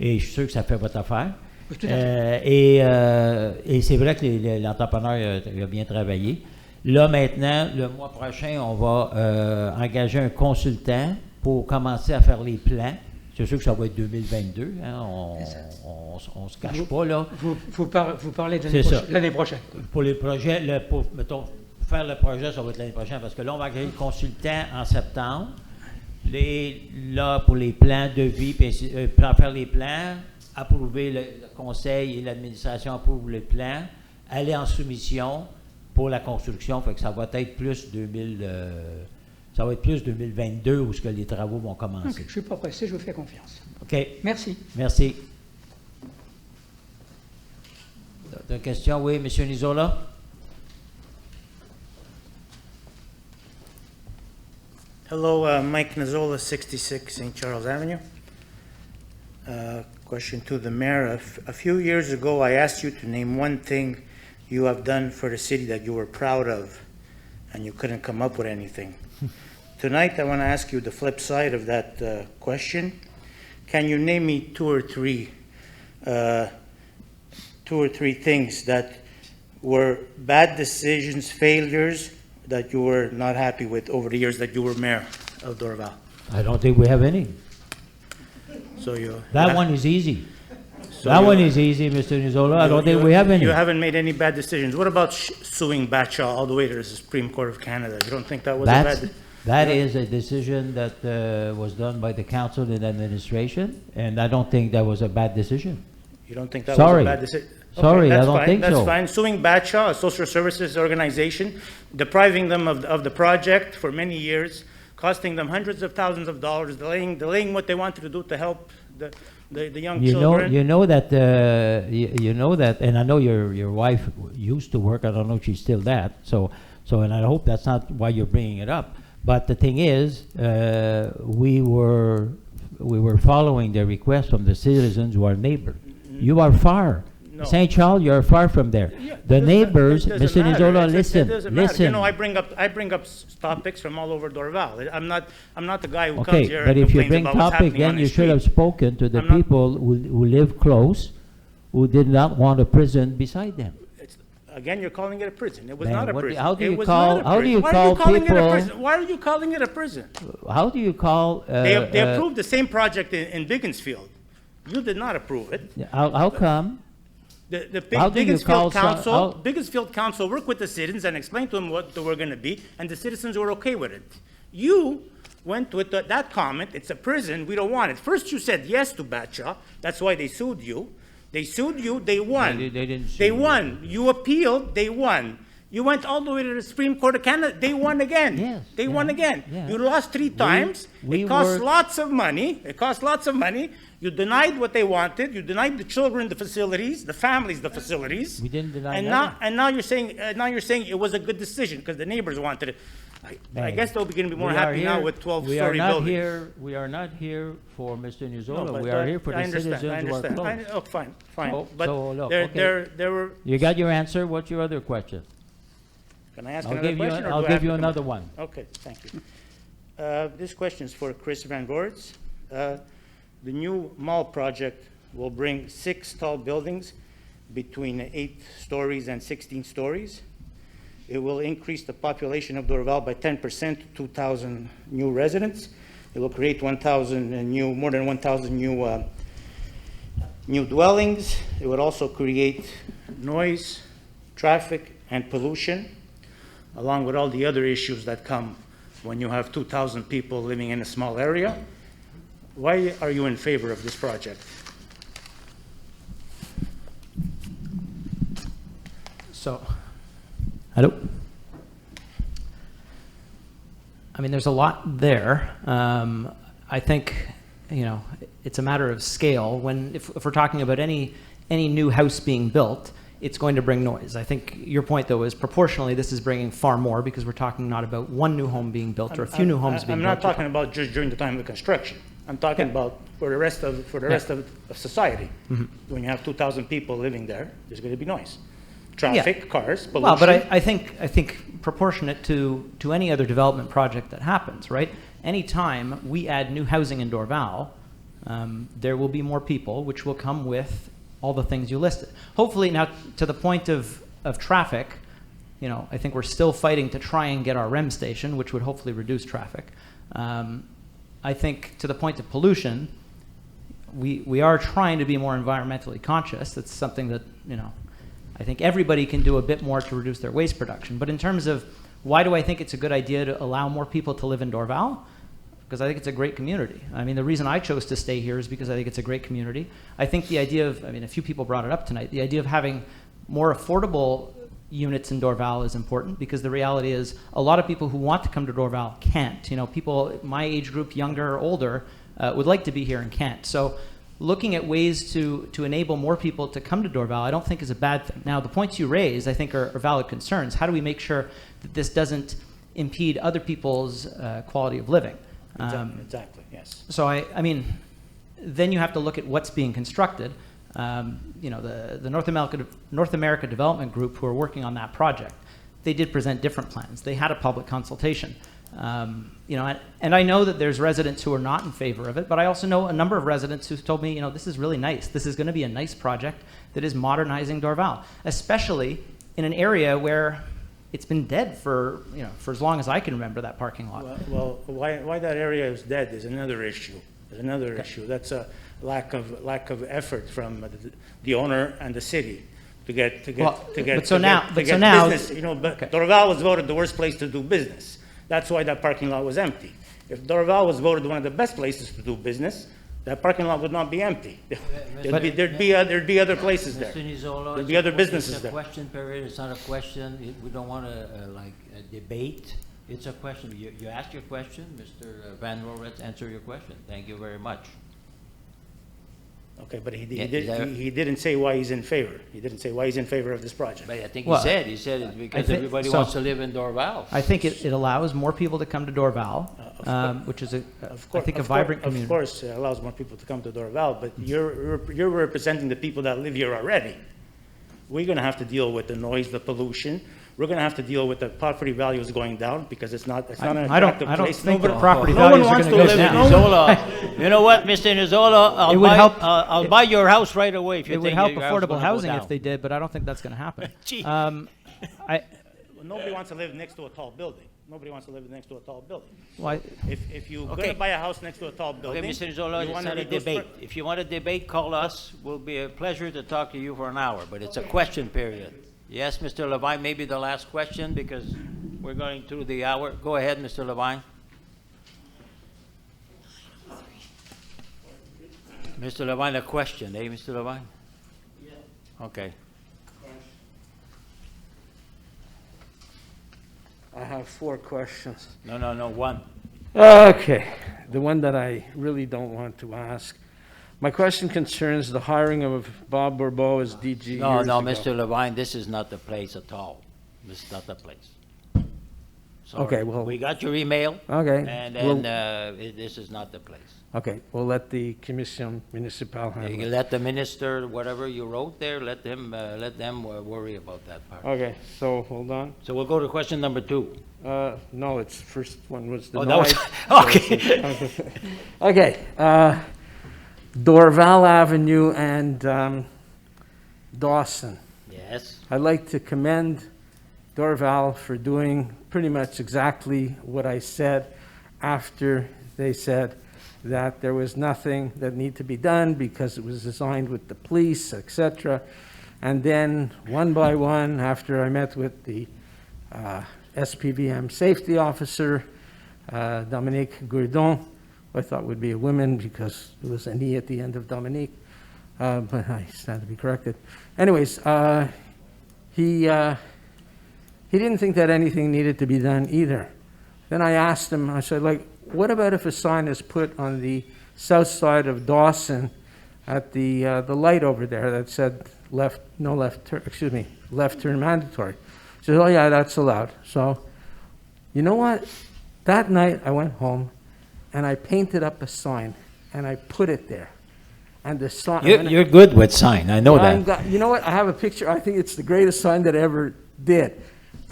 Et je suis sûr que ça fait votre affaire. Oui, tout à fait. Et c'est vrai que l'entrepreneur a bien travaillé. Là, maintenant, le mois prochain, on va engager un consultant pour commencer à faire les plans. C'est sûr que ça va être 2022. Hein, on se cache pas, là. Vous parlez de l'année prochaine. Pour les projets, mettons, faire le projet, ça va être l'année prochaine, parce que là, on va engager le consultant en septembre. Là, pour les plans de vie, faire les plans, approuver le conseil et l'administration approuvent le plan, aller en soumission pour la construction, fait que ça va être plus 2022 où ce que les travaux vont commencer. Okay, je ne suis pas pressé, je vous fais confiance. OK. Merci. Merci. D'autres questions? Oui, M. Nizola? Hello, Mike Nizola, 66 St. Charles Avenue. Question to the mayor. A few years ago, I asked you to name one thing you have done for the city that you were proud of, and you couldn't come up with anything. Tonight, I want to ask you the flip side of that question. Can you name me two or three things that were bad decisions, failures, that you were not happy with over the years that you were mayor of Dorval? I don't think we have any. So that one is easy. So that one is easy, Mr. Nizola. I don't think we have any. You haven't made any bad decisions. What about suing Batcha all the way to the Supreme Court of Canada? You don't think that was a bad... That is a decision that was done by the council and administration, and I don't think that was a bad decision. You don't think that was a bad decision? Sorry, I don't think so. That's fine. Suing Batcha, a social services organization, depriving them of the project for many years, costing them hundreds of thousands of dollars, delaying what they wanted to do to help the young children. You know that, and I know your wife used to work. I don't know if she's still that. So, and I hope that's not why you're bringing it up. But the thing is, we were following the request from the citizens who are neighbors. You are far. No. St. Charles, you're far from there. Yeah, the neighbors, Mr. Nizola, listen. You know, I bring up topics from all over Dorval. I'm not the guy who comes here. Okay, but and if you bring topic, then you should have spoken to the people who live close, who did not want a prison beside them. Again, you're calling it a prison. It was not a prison. How do you call people? Why are you calling it a prison? How do you call? They approved the same project in Bigginsfield. You did not approve it. How come? The Bigginsfield Council worked with the citizens and explained to them what they were going to be, and the citizens were okay with it. You went with that comment, it's a prison, we don't want it. First you said yes to Batcha, that's why they sued you. They sued you, they won. They didn't sue They won. You appealed, they won. You went all the way to the Supreme Court of Canada. They won again. Yes, They won again. yeah. You lost 3 times. we It cost were- lots of money. It cost lots of money. You denied what they wanted. You denied the children the facilities, the families the facilities. We didn't deny and nothing. now you're saying it was a good decision because the neighbors wanted it. I guess they'll be going to be more We are happy now here- with 12-story We are not buildings. here, we are not here for Mr. Nizola. but We are here for I the understand, citizens I who are understand. close. Fine. So- But so, look, there, okay. there were. You got your answer? What's your other question? Can I ask I'll another give you- question? or I'll do I give have to you come another up? one. Okay, thank you. This question is for Chris Van Goorts. The new mall project will bring 6 tall buildings between 8 stories and 16 stories. It will increase the population of Dorval by 10% to 2,000 new residents. It will create 1,000 more than 1,000 new dwellings. It would also create noise, traffic, and pollution, along with all the other issues that come when you have 2,000 people living in a small area. Why are you in favor of this project? So, hello? I mean, there's a lot there. I think, it's a matter of scale. If we're talking about any new house being built, it's going to bring noise. I think your point, though, is proportionally this is bringing far more because we're talking not about one new home being built or a few new homes being built. I'm not talking about just during the time of the construction. I'm talking about for the rest of society. Mm-hmm. When you have 2,000 people living there, there's going to be noise, traffic, cars, pollution. Well, but I think proportionate to any other development project that happens, right? Anytime we add new housing in Dorval, there will be more people, which will come with all the things you listed. Hopefully, now to the point of traffic, I think we're still fighting to try and get our REM station, which would hopefully reduce traffic. I think to the point of pollution, we are trying to be more environmentally conscious. That's something that, I think everybody can do a bit more to reduce their waste production. But in terms of why do I think it's a good idea to allow more people to live in Dorval? Because I think it's a great community. I mean, the reason I chose to stay here is because I think it's a great community. I think the idea of, a few people brought it up tonight, the idea of having more affordable units in Dorval is important because the reality is a lot of people who want to come to Dorval can't. People my age group, younger or older, would like to be here and can't. So looking at ways to enable more people to come to Dorval, I don't think is a bad thing. Now, the points you raise, I think, are valid concerns. How do we make sure that this doesn't impede other people's quality of living? Exactly, yes. So then you have to look at what's being constructed. The North America Development Group, who are working on that project, they did present different plans. They had a public consultation. And I know that there's residents who are not in favor of it, but I also know a number of residents who've told me, this is really nice. This is going to be a nice project that is modernizing Dorval, especially in an area where it's been dead for as long as I can remember, that parking lot. Well, why that area is dead is another issue. That's a lack of effort from the owner and the city to get business. But Dorval was voted the worst place to do business. That's why that parking lot was empty. If Dorval was voted one of the best places to do business, that parking lot would not be empty. There'd be other places there. Mr. Nizola, there'd be other businesses there. It's a question period. It's not a question. We don't want to debate. It's a question. You asked your question, Mr. Van Roorets. Answer your question. Thank you very much. Okay, but he didn't say why he's in favor. He didn't say why he's in favor of this project. But I think he said it's because everybody wants to live in Dorval. I think it allows more people to come to Dorval, which is I think a vibrant community. Of course, it allows more people to come to Dorval, but you're representing the people that live here already. We're going to have to deal with the noise, the pollution. We're going to have to deal with the property values going down because it's not an attractive place. I don't think the property values are going to go down. You know what, Mr. Nizola? I'll buy your house right away if you think it would help affordable housing if they did, but I don't think that's going to happen. Nobody wants to live next to a tall building. Nobody wants to live next to a tall building. Why? If you're going to buy a house next to a tall building, okay, Mr. Nizola, it's not a debate. If you want to debate, call us. We'll be a pleasure to talk to you for an hour, but it's a question period. Yes, Mr. Levine, maybe the last question because we're going through the hour. Go ahead, Mr. Levine. Mr. Levine, a question, Mr. Levine? Yeah. Okay. 4 questions. No, one. Okay, the one that I really don't want to ask. My question concerns the hiring of Bob Bourbeau as DG No, years no, ago. Mr. Levine, this is not the place at all. This is not the place. Sorry. Okay, well. We got your email. Okay. And well- then this is not the place. Okay, we'll let the Commission Municipal You handle can it. let the minister, whatever you wrote there, let them worry about that part. Okay, so, hold on. So we'll go to question number 2. No, it's first one was Oh, denied. that was, okay. Okay, Dorval Avenue and Dawson. Yes. I'd like to commend Dorval for doing pretty much exactly what I said after they said that there was nothing that needed to be done because it was designed with the police, etc. And then one by one, after I met with the SPVM safety officer, Dominique Gourdon, who I thought would be a woman because there was an E at the end of Dominique, but I stand to be corrected. Anyways, he didn't think that anything needed to be done either. Then I asked him, I said, like, what about if a sign is put on the south side of Dawson at the light over there that said left turn mandatory? He said, oh yeah, that's allowed. So, you know what? That night I went home and I painted up a sign and I put it there. And the sign. You're good with sign, I know that. You know what? I have a picture. I think it's the greatest sign that I ever did.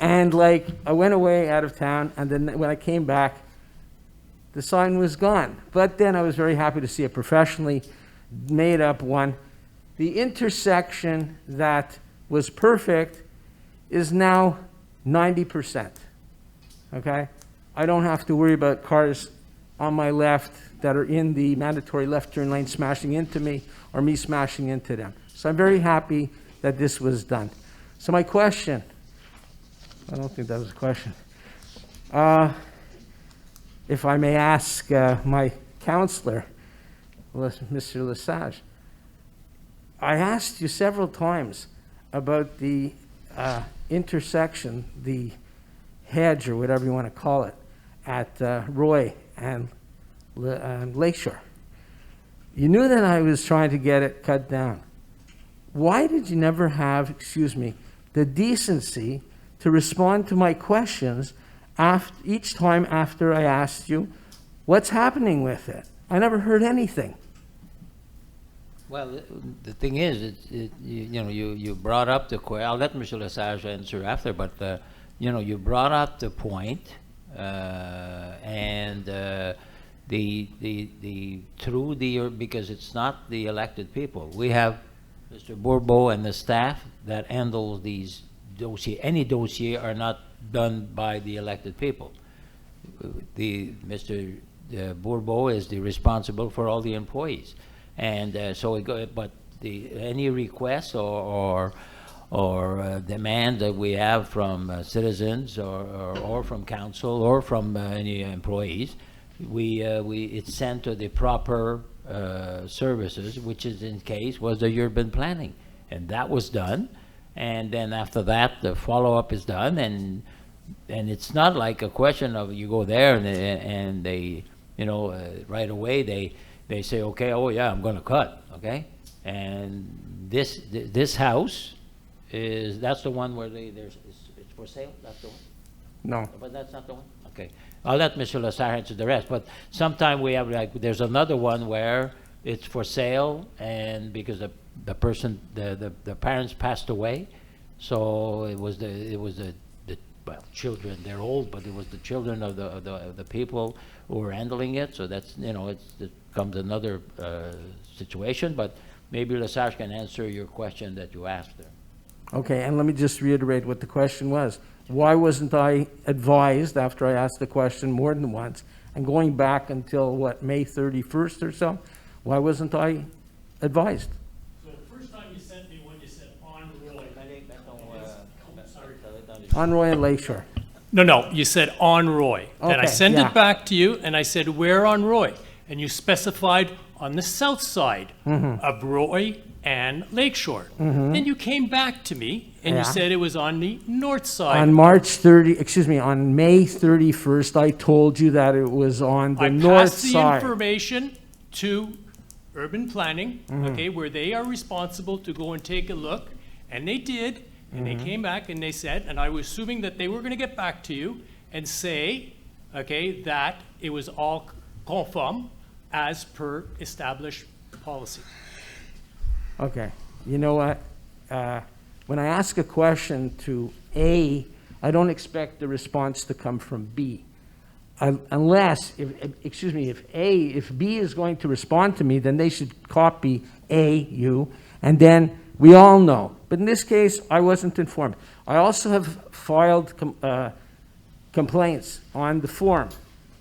And like, I went away out of town, and then when I came back, the sign was gone. But then I was very happy to see a professionally made up one. The intersection that was perfect is now 90%. Okay? I don't have to worry about cars on my left that are in the mandatory left turn lane smashing into me or me smashing into them. So I'm very happy that this was done. So my question, I don't think that was a question. If I may ask my counselor, Mr. Lesage, I asked you several times about the intersection, the hedge or whatever you want to call it, at Roy and Lakeshore. You knew that I was trying to get it cut down. Why did you never have, the decency to respond to my questions each time after I asked you what's happening with it? I never heard anything. Well, the thing is, you brought up the question. I'll let Mr. Lesage answer after, but you brought up the point, and because it's not the elected people. We have Mr. Bourbeau and the staff that handle these dossiers. Any dossier are not done by the elected people. Mr. Bourbeau is the responsible for all the employees, and any requests or demand that we have from citizens or from council or from any employees, it's sent to the proper services, which is in case was the urban planning, and that was done. And then after that, the follow-up is done, and it's not like a question of you go there and they, right away they say, okay, oh yeah, I'm going to cut, okay? And this house that's the one where it's for sale. That's the one. No. But that's not the one. Okay, I'll let Mr. Lassar answer the rest. But sometime we have there's another one where it's for sale, and because the person, the parents passed away, so it was the children. They're old, but it was the children of the people who were handling it. So that's it comes another situation. But maybe Lesage can answer your question that you asked there. Okay, and let me just reiterate what the question was. Why wasn't I advised after I asked the question more than once, and going back until May 31st or so? Why wasn't I advised? So the first time you sent me when you said on Roy. On Roy and Lakeshore. No, you said on Roy. Okay, And I sent yeah. it back to you, and I said, where on Roy? and you specified on the south side of Roy and Lakeshore. Then you came back to me and you said it was on the north side. On on May 31st, I told you that it was on the I north passed the side. information to urban planning, okay, where they are responsible to go and take a look, and they did, and they came back and they said, and I was assuming that they were going to get back to you and say, okay, that it was all conform as per established policy. Okay, you know what? When I ask a question to A, I don't expect the response to come from B. Unless, if B is going to respond to me, then they should copy you, and then we all know. But in this case, I wasn't informed. I also have filed complaints on the form,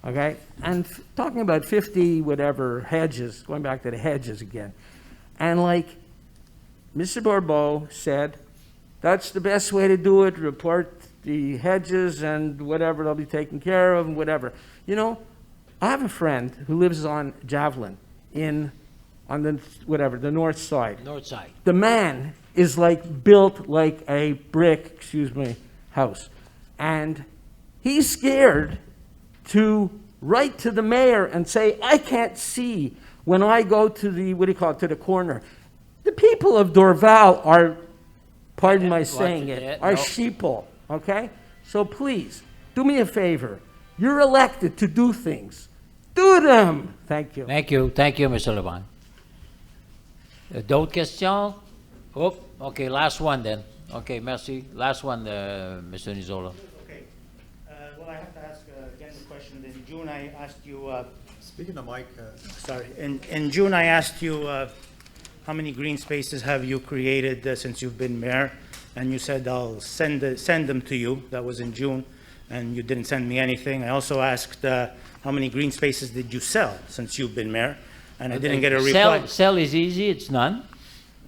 okay? And talking about 50 whatever hedges, going back to the hedges again. And like Mr. Bourbeau said, that's the best way to do it, report the hedges and whatever, they'll be taken care of and whatever. You know, I have a friend who lives on Javelin on the north side. North side. The man is built like a brick, house. And he's scared to write to the mayor and say, I can't see when I go to to the corner. The people of Dorval are, pardon my saying it, are sheeple. Okay? So please, do me a favor. You're elected to do things. Do them! Thank you. Thank you, Mr. Levan. D'autres questions? Oh, okay, last one then. Okay, merci. Last one, Mr. Nizola. Okay. Well, I have to ask again the question. In June, I asked you... Speaking of Mike... Sorry. In June, I asked you how many green spaces have you created since you've been mayor? And you said, I'll send them to you. That was in June, and you didn't send me anything. I also asked, how many green spaces did you sell since you've been mayor? And I didn't get a reply. Sell is easy, it's none.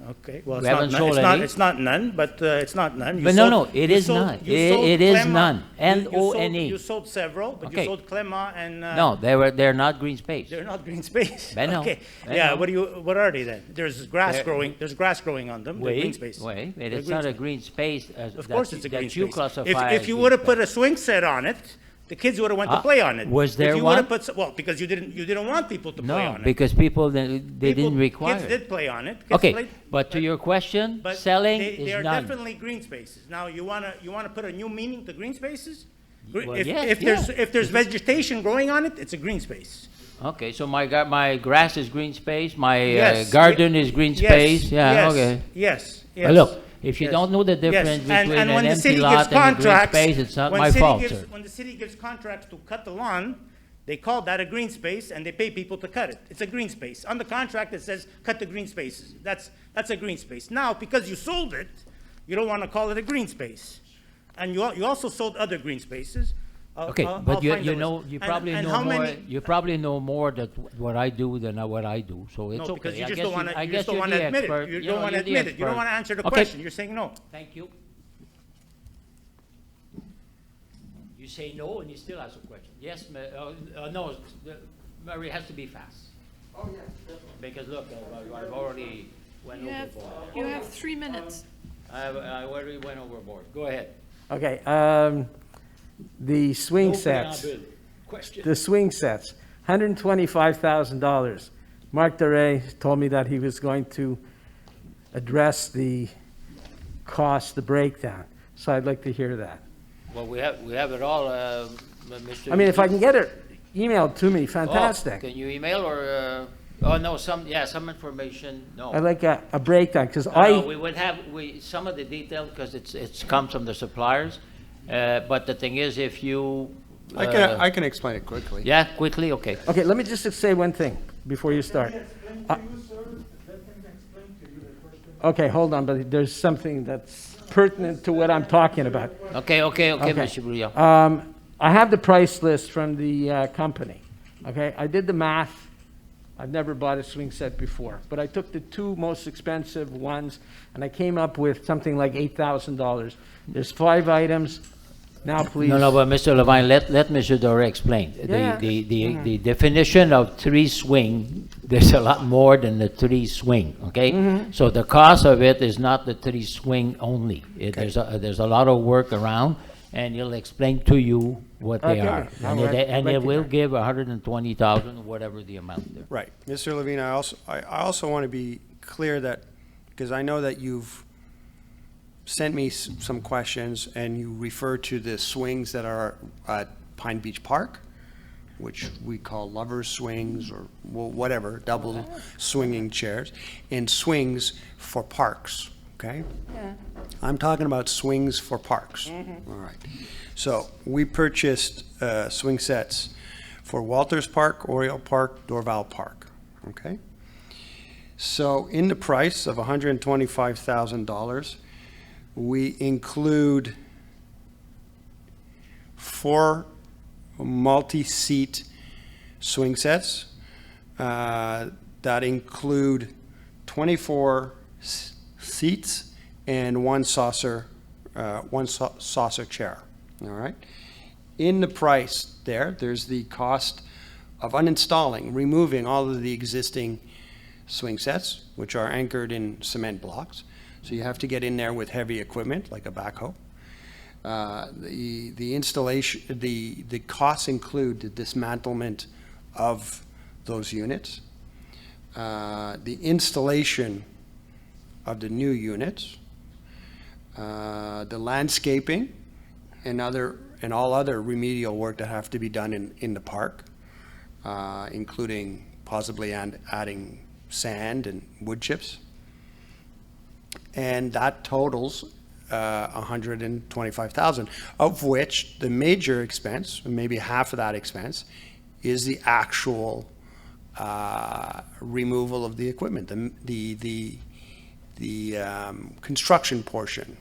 Okay, well, We haven't sold any. it's not none, but it's not none. But no, it is none. It is none. N-O-N-E. You sold several, but Okay. you sold Clement and... No, they're not green space. They're not green space. Ben no. Okay. Ben Yeah, no. what are they then? There's grass They're- growing, there's grass growing on them. They're green space. Wait, They're it's green not a space. green space Of course it's a green that you space. classify If as you green would have space. put a swing set on it, the kids would have went to play on it. Was there If you would have one? well, because you didn't want people to play on No, it. because people, they didn't require Kids it. did play on it. Kids Okay, played- but to your question, but selling they is are none. definitely green spaces. Now, you wanna put a new meaning to green spaces? Well, If there's vegetation growing on it, it's a green space. Okay, so my grass is green space, my Yes, garden is green yes, space, yeah, yes, okay. Yes, yes. But look, if you yes, don't know the difference yes. between And an when the empty city lot gives and a green contracts, space, it's not when my city fault, gives- sir. When the city gives contracts to cut the lawn, they call that a green space, and they pay people to cut it. It's a green space. On the contract, it says, cut the green spaces. That's a green space. Now, because you sold it, you don't want to call it a green space. And you also sold other green spaces. Okay, I'll but find you the know, list. you And- probably and know how more, many- you probably know more that what I do than what I do, so it's No, okay. because you I just guess don't want to, I you guess just don't you're want the to admit expert. it. You know, don't want to you're the admit it. You don't expert. want to answer the Okay. question. You're saying no. Thank you. You say no, and you still ask a question. Yes, no, Mary has to be fast. Oh, yes, definitely. Because look, I've already went overboard. You have 3 minutes. I already went overboard. Go ahead. Okay, the swing No sets. preamble. Question. The swing sets, $125,000. Mark Duray told me that he was going to address the cost, the breakdown. So I'd like to hear that. Well, we have it all, Mr. I mean, if I can get it emailed to me, fantastic. Oh, can you email or, oh, no, some information, no. I'd like a breakdown, because No, we would have, some of the detail, because it's comes from the suppliers, but the thing is, if you... I can explain it quickly. Yeah, quickly, okay. Okay, let me just say one thing before you start. Okay, hold on, but there's something that's pertinent to what I'm talking about. Okay, Mr. Brouillard. I have the price list from the company, okay? I did the math. I've never bought a swing set before, but I took the two most expensive ones, and I came up with something like $8,000. There's 5 items. Now, please. No, but Mr. Levine, let Mr. Doré explain. Yeah. The definition of three swing, there's a lot more than the three swing, okay? So the cost of it is not the three swing only. There's a lot of work around, and he'll explain to you what they are. And it will give 120,000, whatever the amount is. Right. Mr. Levine, I also want to be clear that, because I know that you've sent me some questions and you refer to the swings that are at Pine Beach Park, which we call lovers swings or whatever, double swinging chairs, and swings for parks, okay? Yeah. I'm talking about swings for parks. All right. So we purchased swing sets for Walters Park, Oriole Park, Dorval Park, okay? So in the price of $125,000, we include 4 multi-seat swing sets that include 24 seats and one saucer chair. All right. In the price there's the cost of uninstalling, removing all of the existing swing sets, which are anchored in cement blocks. So you have to get in there with heavy equipment like a backhoe. The installation, the costs include the dismantlement of those units, the installation of the new units, the landscaping, and all other remedial work that have to be done in the park, including possibly adding sand and wood chips. And that totals $125,000, of which the major expense, maybe half of that expense, is the actual removal of the equipment, the construction portion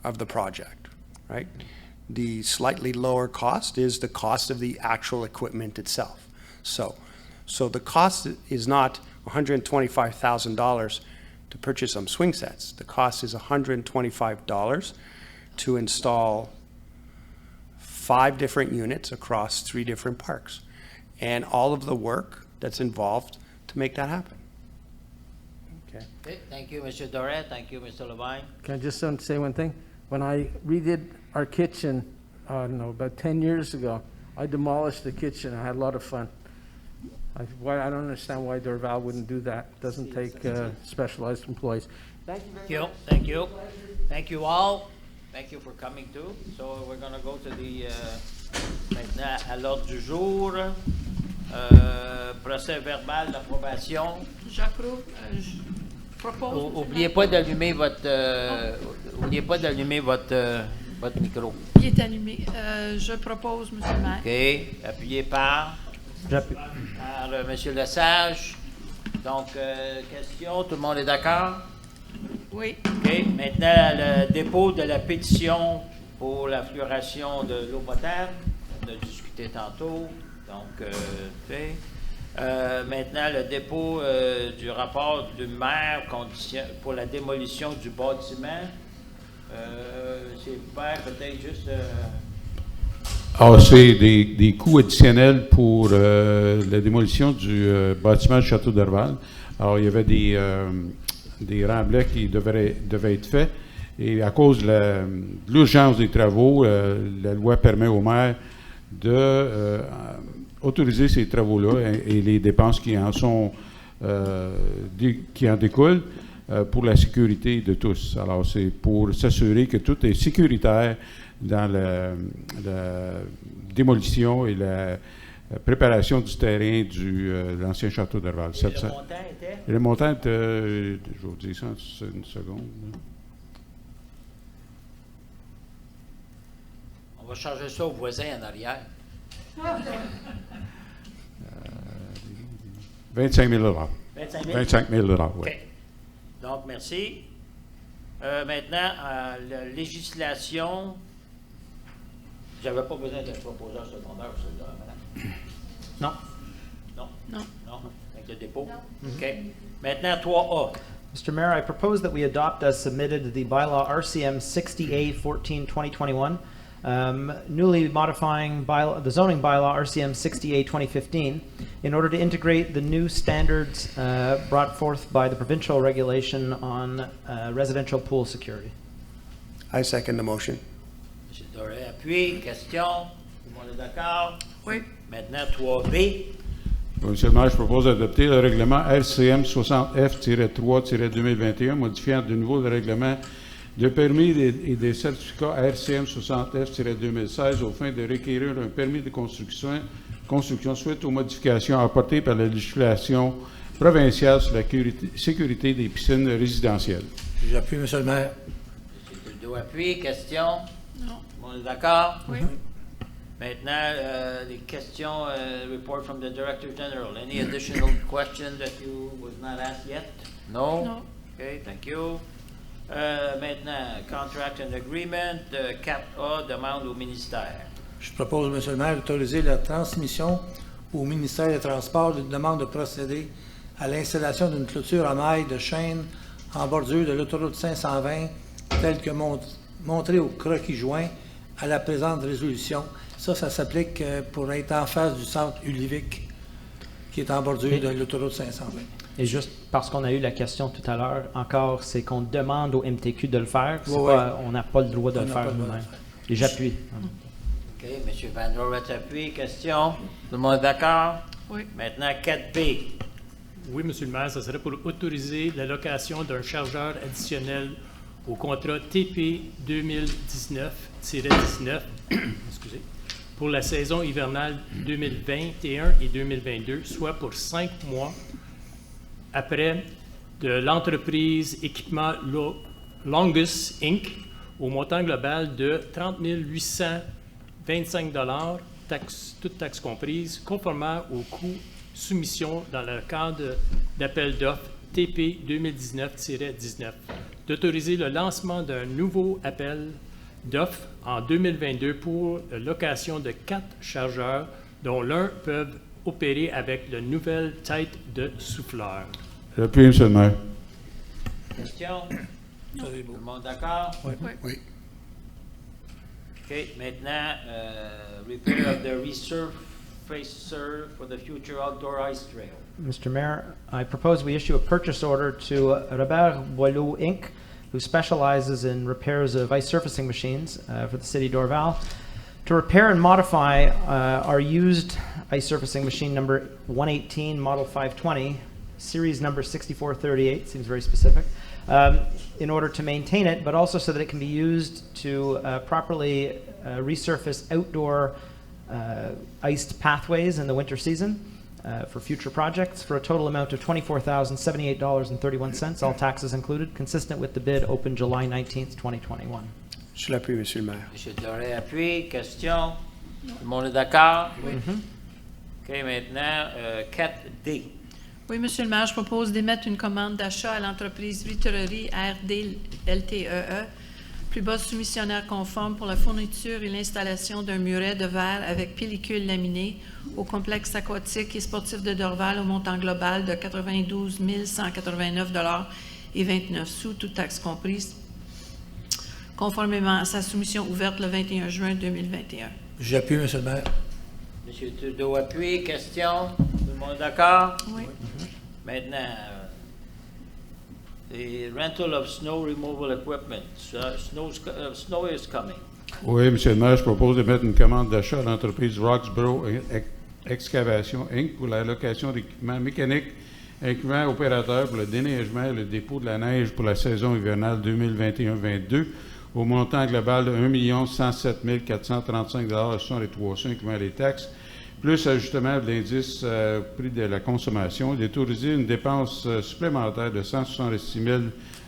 of the project, right? The slightly lower cost is the cost of the actual equipment itself. So the cost is not $125,000 to purchase some swing sets. The cost is $125 to install 5 different units across 3 different parks, and all of the work that's involved to make that happen. Okay, thank you, Mr. Doré. Thank you, Mr. Levine. Can I just say one thing? When I redid our kitchen, I don't know, about 10 years ago, I demolished the kitchen. I had a lot of fun. I don't understand why Dorval wouldn't do that. It doesn't take specialized employees. Thank you very much. Thank you. Thank you all. Thank you for coming too. So we're going to go to the maintenant à l'ordre du jour. Procès verbal d'approbation. J'approuve. Je propose. Oubliez pas d'allumer votre micro. Il est allumé. Je propose, M. le maire. OK. Appuyé par M. Lesage. Donc, question, tout le monde est d'accord? Oui. OK. Maintenant, le dépôt de la pétition pour la fluoration de l'eau potable. On a discuté tantôt. Donc, maintenant, le dépôt du rapport du maire pour la démolition du bâtiment. C'est faire peut-être juste... c'est des coûts additionnels pour la démolition du bâtiment du Château d'Orval. Alors, il y avait des remblais qui devaient être faits. Et à cause de l'urgence des travaux, la loi permet au maire de autoriser ces travaux-là et les dépenses qui en découlent pour la sécurité de tous. Alors, c'est pour s'assurer que tout est sécuritaire dans la démolition et la préparation du terrain de l'ancien château d'Orval. Le montant était? Je vais vous dire ça en une seconde. On va changer ça aux voisins en arrière. 25 000 $. 25 000 $, oui. OK. Donc, merci. Maintenant, la législation. J'avais pas besoin d'un proposeur secondaire, celui-là, madame. Non. Non. Non. Non. Avec le dépôt. Non. OK. Maintenant, 3A. Mr. Mayor, I propose that we adopt as submitted the bylaw RCM 60A 14-2021, newly modifying the zoning bylaw RCM 60A/2015 in order to integrate the new standards brought forth by the provincial regulation on residential pool security. I second the motion. M. Doré appuie. Question? Tout le monde est d'accord? Oui. Maintenant, 3B. Monsieur le maire, je propose d'adopter le règlement RCM 60F-3-2021, modifiant de nouveau le règlement de permis et des certificats RCM 60F-2016 aux fins de requérir un permis de construction suite aux modifications apportées par la législation provinciale sur la sécurité des piscines résidentielles. J'appuie, Monsieur le maire. M. Trudeau appuie. Question? Non. Tout le monde est d'accord? Oui. Maintenant, les questions, report from the Director General. Any additional question that you was not asked yet? No? No. Okay, thank you. Maintenant, contract and agreement, 4A, demande au ministère. Je propose, Monsieur le maire, d'autoriser la transmission au ministère des Transports d'une demande de procéder à l'installation d'une clôture à mailles de chaîne en bordure de l'autoroute 520, telle que montrée au croquis joint à la présente résolution. Ça s'applique pour être en face du centre Ulivic, qui est en bordure de l'autoroute 520. Et juste parce qu'on a eu la question tout à l'heure, encore, c'est qu'on demande au MTQ de le faire. C'est Oui, pas, on n'a pas le droit de le faire nous-mêmes. Et j'appuie. OK, M. Van Roret appuie. Question? Tout le monde est d'accord? Oui. Maintenant, 4B. Oui, Monsieur le maire, ça serait pour autoriser la location d'un chargeur additionnel au contrat TP 2019-19 excusez, pour la saison hivernale 2021 et 2022, soit pour 5 mois après de l'entreprise Équipement Longus Inc. au montant global de 30 825 toutes taxes comprises, conformément au coût soumission dans le cadre d'appel d'offres TP 2019-19, d'autoriser le lancement d'un nouveau appel d'offres en 2022 pour la location de 4 chargeurs, dont l'un peut opérer avec la nouvelle tête de souffleur. J'appuie, Monsieur le maire. Question? Tout le monde d'accord? Oui. Oui. OK, maintenant, repair of the resurfacer for the future outdoor ice trail. Mr. Mayor, I propose we issue a purchase order to Robert Boileau, Inc., who specializes in repairs of ice surfacing machines for the city of Dorval, to repair and modify our used ice surfacing machine number 118, model 520, series number 6438, seems very specific, in order to maintain it, but also so that it can be used to properly resurface outdoor iced pathways in the winter season for future projects for a total amount of $24,078.31, all taxes included, consistent with the bid open July 19th, 2021. Je l'appuie, Monsieur le maire. M. Doré appuie. Question? Tout le monde est d'accord? Oui. OK, maintenant, 4D. Oui, Monsieur le maire, je propose d'émettre une commande d'achat à l'entreprise Vitrerie RD LTEE, plus bas soumissionnaire conforme pour la fourniture et l'installation d'un muret de verre avec pellicule laminée au complexe aquatique et sportif de Dorval au montant global de 92 189,29 $, toutes taxes comprises, conformément à sa soumission ouverte le 21 juin 2021. J'appuie, Monsieur le maire. M. Trudeau appuie. Question? Tout le monde est d'accord? Oui. Maintenant, the rental of snow removal equipment. Snow is coming. Oui, Monsieur le maire, je propose de mettre une commande d'achat à l'entreprise Roxborough Excavation Inc. pour la location d'équipements mécaniques incluant opérateurs pour le déneigement et le dépôt de la neige pour la saison hivernale 2021-22 au montant global de 1 107 435 $, incluant les taxes, plus ajustement de l'indice prix de la consommation, et d'autoriser une dépense supplémentaire de 166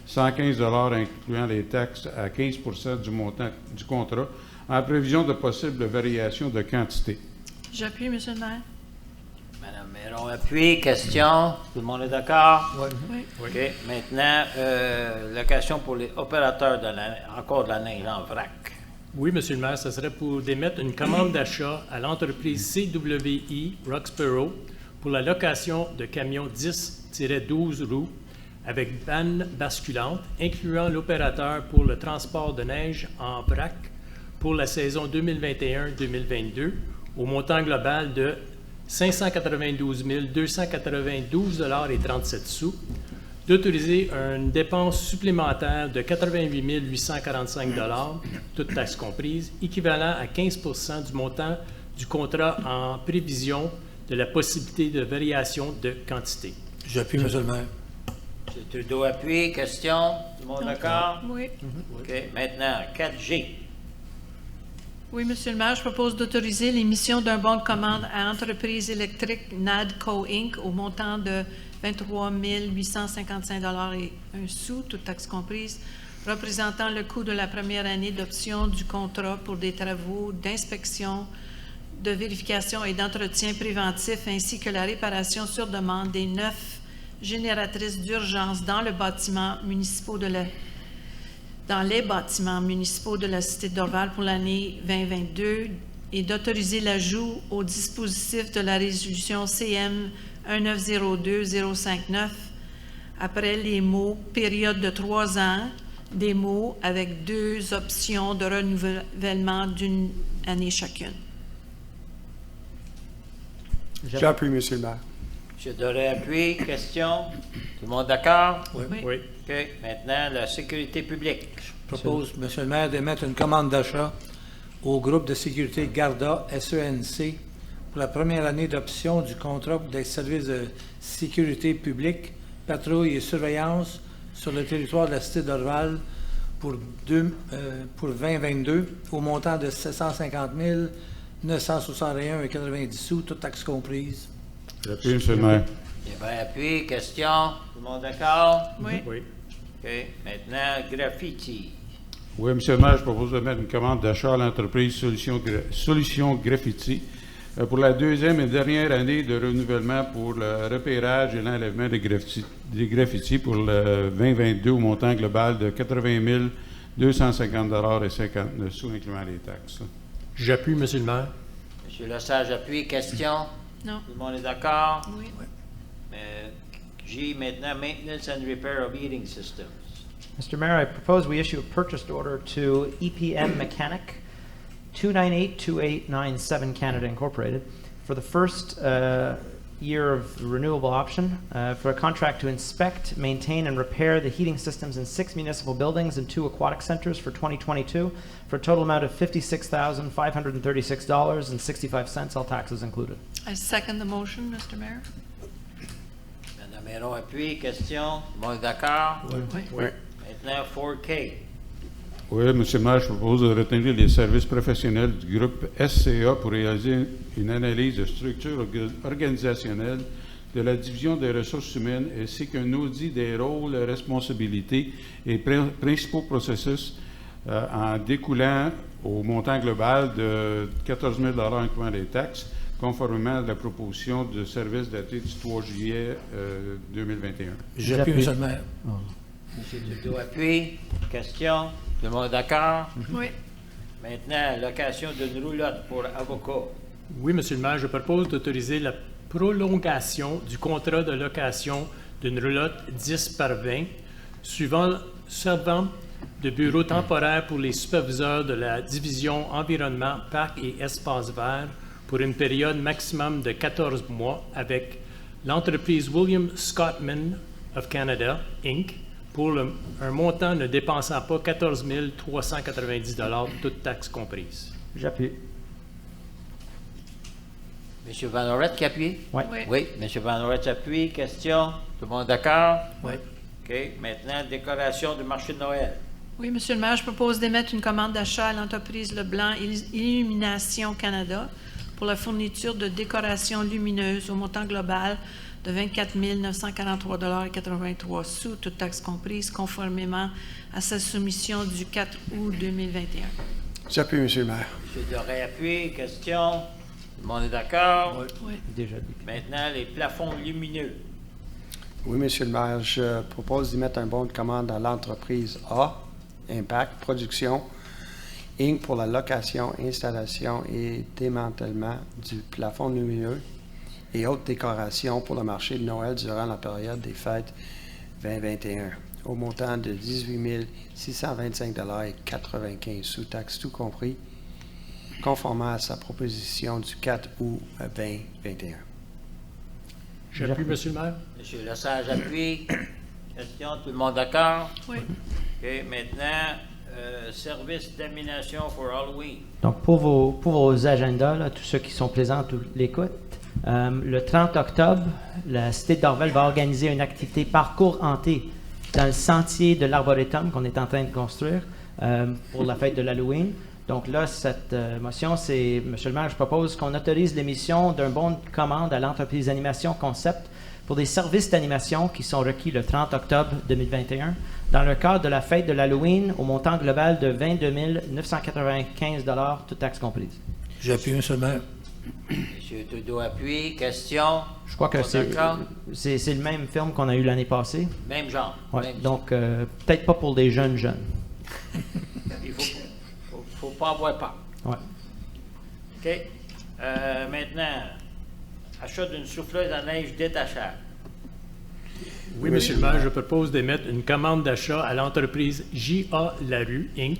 115 $, incluant les taxes à 15 % du montant du contrat, en prévision de possibles variations de quantité. J'appuie, Monsieur le maire. Madame Méron appuie. Question? Tout le monde est d'accord? Oui. OK. Maintenant, location pour les opérateurs encore de la neige en vrac. Oui, Monsieur le maire, ce serait pour d'émettre une commande d'achat à l'entreprise CWI Roxborough pour la location de camions 10-12 roues avec banne basculante, incluant l'opérateur pour le transport de neige en vrac pour la saison 2021-2022 au montant global de 592 292,37 $, d'autoriser une dépense supplémentaire de 88 845 $, toutes taxes comprises, équivalent à 15 du montant du contrat en prévision de la possibilité de variation de quantité. J'appuie, M. le maire. M. Trudeau appuie. Question? Tout le monde d'accord? Oui. OK. Maintenant, 4G. Oui, Monsieur le maire, je propose d'autoriser l'émission d'un bon de commande à Entreprise électrique NADCO Inc. au montant de 23 855 $ et un sou, toutes taxes comprises, représentant le coût de la première année d'option du contrat pour des travaux d'inspection, de vérification et d'entretien préventif, ainsi que la réparation sur demande des 9 génératrices d'urgence dans les bâtiments municipaux de la Cité de Dorval pour l'année 2022 et d'autoriser l'ajout au dispositif de la résolution CM 1902059 après les mots « période de 3 ans », des mots avec 2 options de renouvellement d'une année chacune. J'appuie, M. le maire. M. Doré appuie. Question? Tout le monde d'accord? Oui. Oui. OK. Maintenant, la sécurité publique. Je propose, M. le maire, d'émettre une commande d'achat au groupe de sécurité Garda SENC pour la première année d'option du contrat des services de sécurité publique, patrouille et surveillance sur le territoire de la Cité d'Orval pour 2022 au montant de 750 961,90 $, toutes taxes comprises. J'appuie, M. le maire. Eh bien, appuie. Question? Tout le monde d'accord? Oui. Oui. OK. Maintenant, graffiti. Oui, M. le maire, je propose de mettre une commande d'achat à l'entreprise Solutions Graffiti pour la deuxième et dernière année de renouvellement pour le repérage et l'enlèvement des graffitis pour le 2022 au montant global de 80 250 $ et 59 sous, incluant les taxes. J'appuie, M. le maire. M. Lesage appuie. Question? Non. Tout le monde est d'accord? Oui. G, maintenant, maintenance and repair of heating systems. Mr. Mayor, I propose we issue a purchase order to EPM Mechanic, 2982897 Canada Incorporated, for the first year of renewable option for a contract to inspect, maintain, and repair the heating systems in 6 municipal buildings and 2 aquatic centers for 2022 for a total amount of $56,536.65, all taxes included. I second the motion, Mr. Mayor. Madame Héron appuie. Question? Tout le monde est d'accord? Oui. Maintenant, 4K. Oui, M. le maire, je propose de retenir les services professionnels du groupe SCA pour réaliser une analyse de structure organisationnelle de la division des ressources humaines ainsi qu'un audit des rôles, responsabilités et principaux processus en découlant au montant global de 14 000 $ incluant les taxes, conformément à la proposition de service datée du 3 juillet 2021. J'appuie, M. le maire. M. Trudeau appuie. Question? Tout le monde est d'accord? Oui. Maintenant, location d'une roulotte pour avocat. Oui, M. le maire, je propose d'autoriser la prolongation du contrat de location d'une roulotte 10 par 20 servant de bureau temporaire pour les superviseurs de la division environnement, parc et espaces verts pour une période maximum de 14 mois avec l'entreprise William Scottman of Canada, Inc., pour un montant ne dépensant pas 14 390 $, toutes taxes comprises. J'appuie. M. Van Oret qui appuie? Oui. Oui, M. Van Oret appuie. Question? Tout le monde d'accord? Oui. OK. Maintenant, décoration du marché de Noël. Oui, Monsieur le maire, je propose d'émettre une commande d'achat à l'entreprise Leblanc Illumination Canada pour la fourniture de décorations lumineuses au montant global de 24 943,83 $, toutes taxes comprises, conformément à sa soumission du 4 août 2021. J'appuie, M. le maire. M. Doré appuie. Question? Tout le monde est d'accord? Oui. Déjà dit. Maintenant, les plafonds lumineux. Oui, M. le maire, je propose d'y mettre un bon de commande à l'entreprise A, Impact Production, Inc. pour la location, installation et démantèlement du plafond lumineux et autres décorations pour le marché de Noël durant la période des fêtes 2021, au montant de 18 625 $ et 95 sous taxes tout compris, conformément à sa proposition du 4 août 2021. J'appuie, Monsieur le maire. Monsieur Lesage appuie. Question, tout le monde d'accord? Oui. OK, maintenant, service d'animation pour Halloween. Donc, pour vos agendas, là, tous ceux qui sont présents, tous l'écoute, le 30 octobre, la Cité de Dorval va organiser une activité parcours hanté dans le sentier de l'Arboretum qu'on est en train de construire pour la fête de l'Halloween. Donc là, cette motion, c'est, Monsieur le maire, je propose qu'on autorise l'émission d'un bon de commande à l'entreprise Animation Concept pour des services d'animation qui sont requis le 30 octobre 2021 dans le cadre de la fête de l'Halloween au montant global de 22 995 $, toutes taxes comprises. J'appuie, Monsieur le maire. Monsieur Trudeau appuie. Question? Je crois que c'est le même film qu'on a eu l'année passée. Même genre. Ouais, même donc, peut-être pas pour des jeunes. Il faut pas avoir peur. Ouais. OK. Maintenant, achat d'une souffleuse à neige détachable. Oui, Monsieur le maire, je propose d'émettre une commande d'achat à l'entreprise J.A. Larue, Inc.,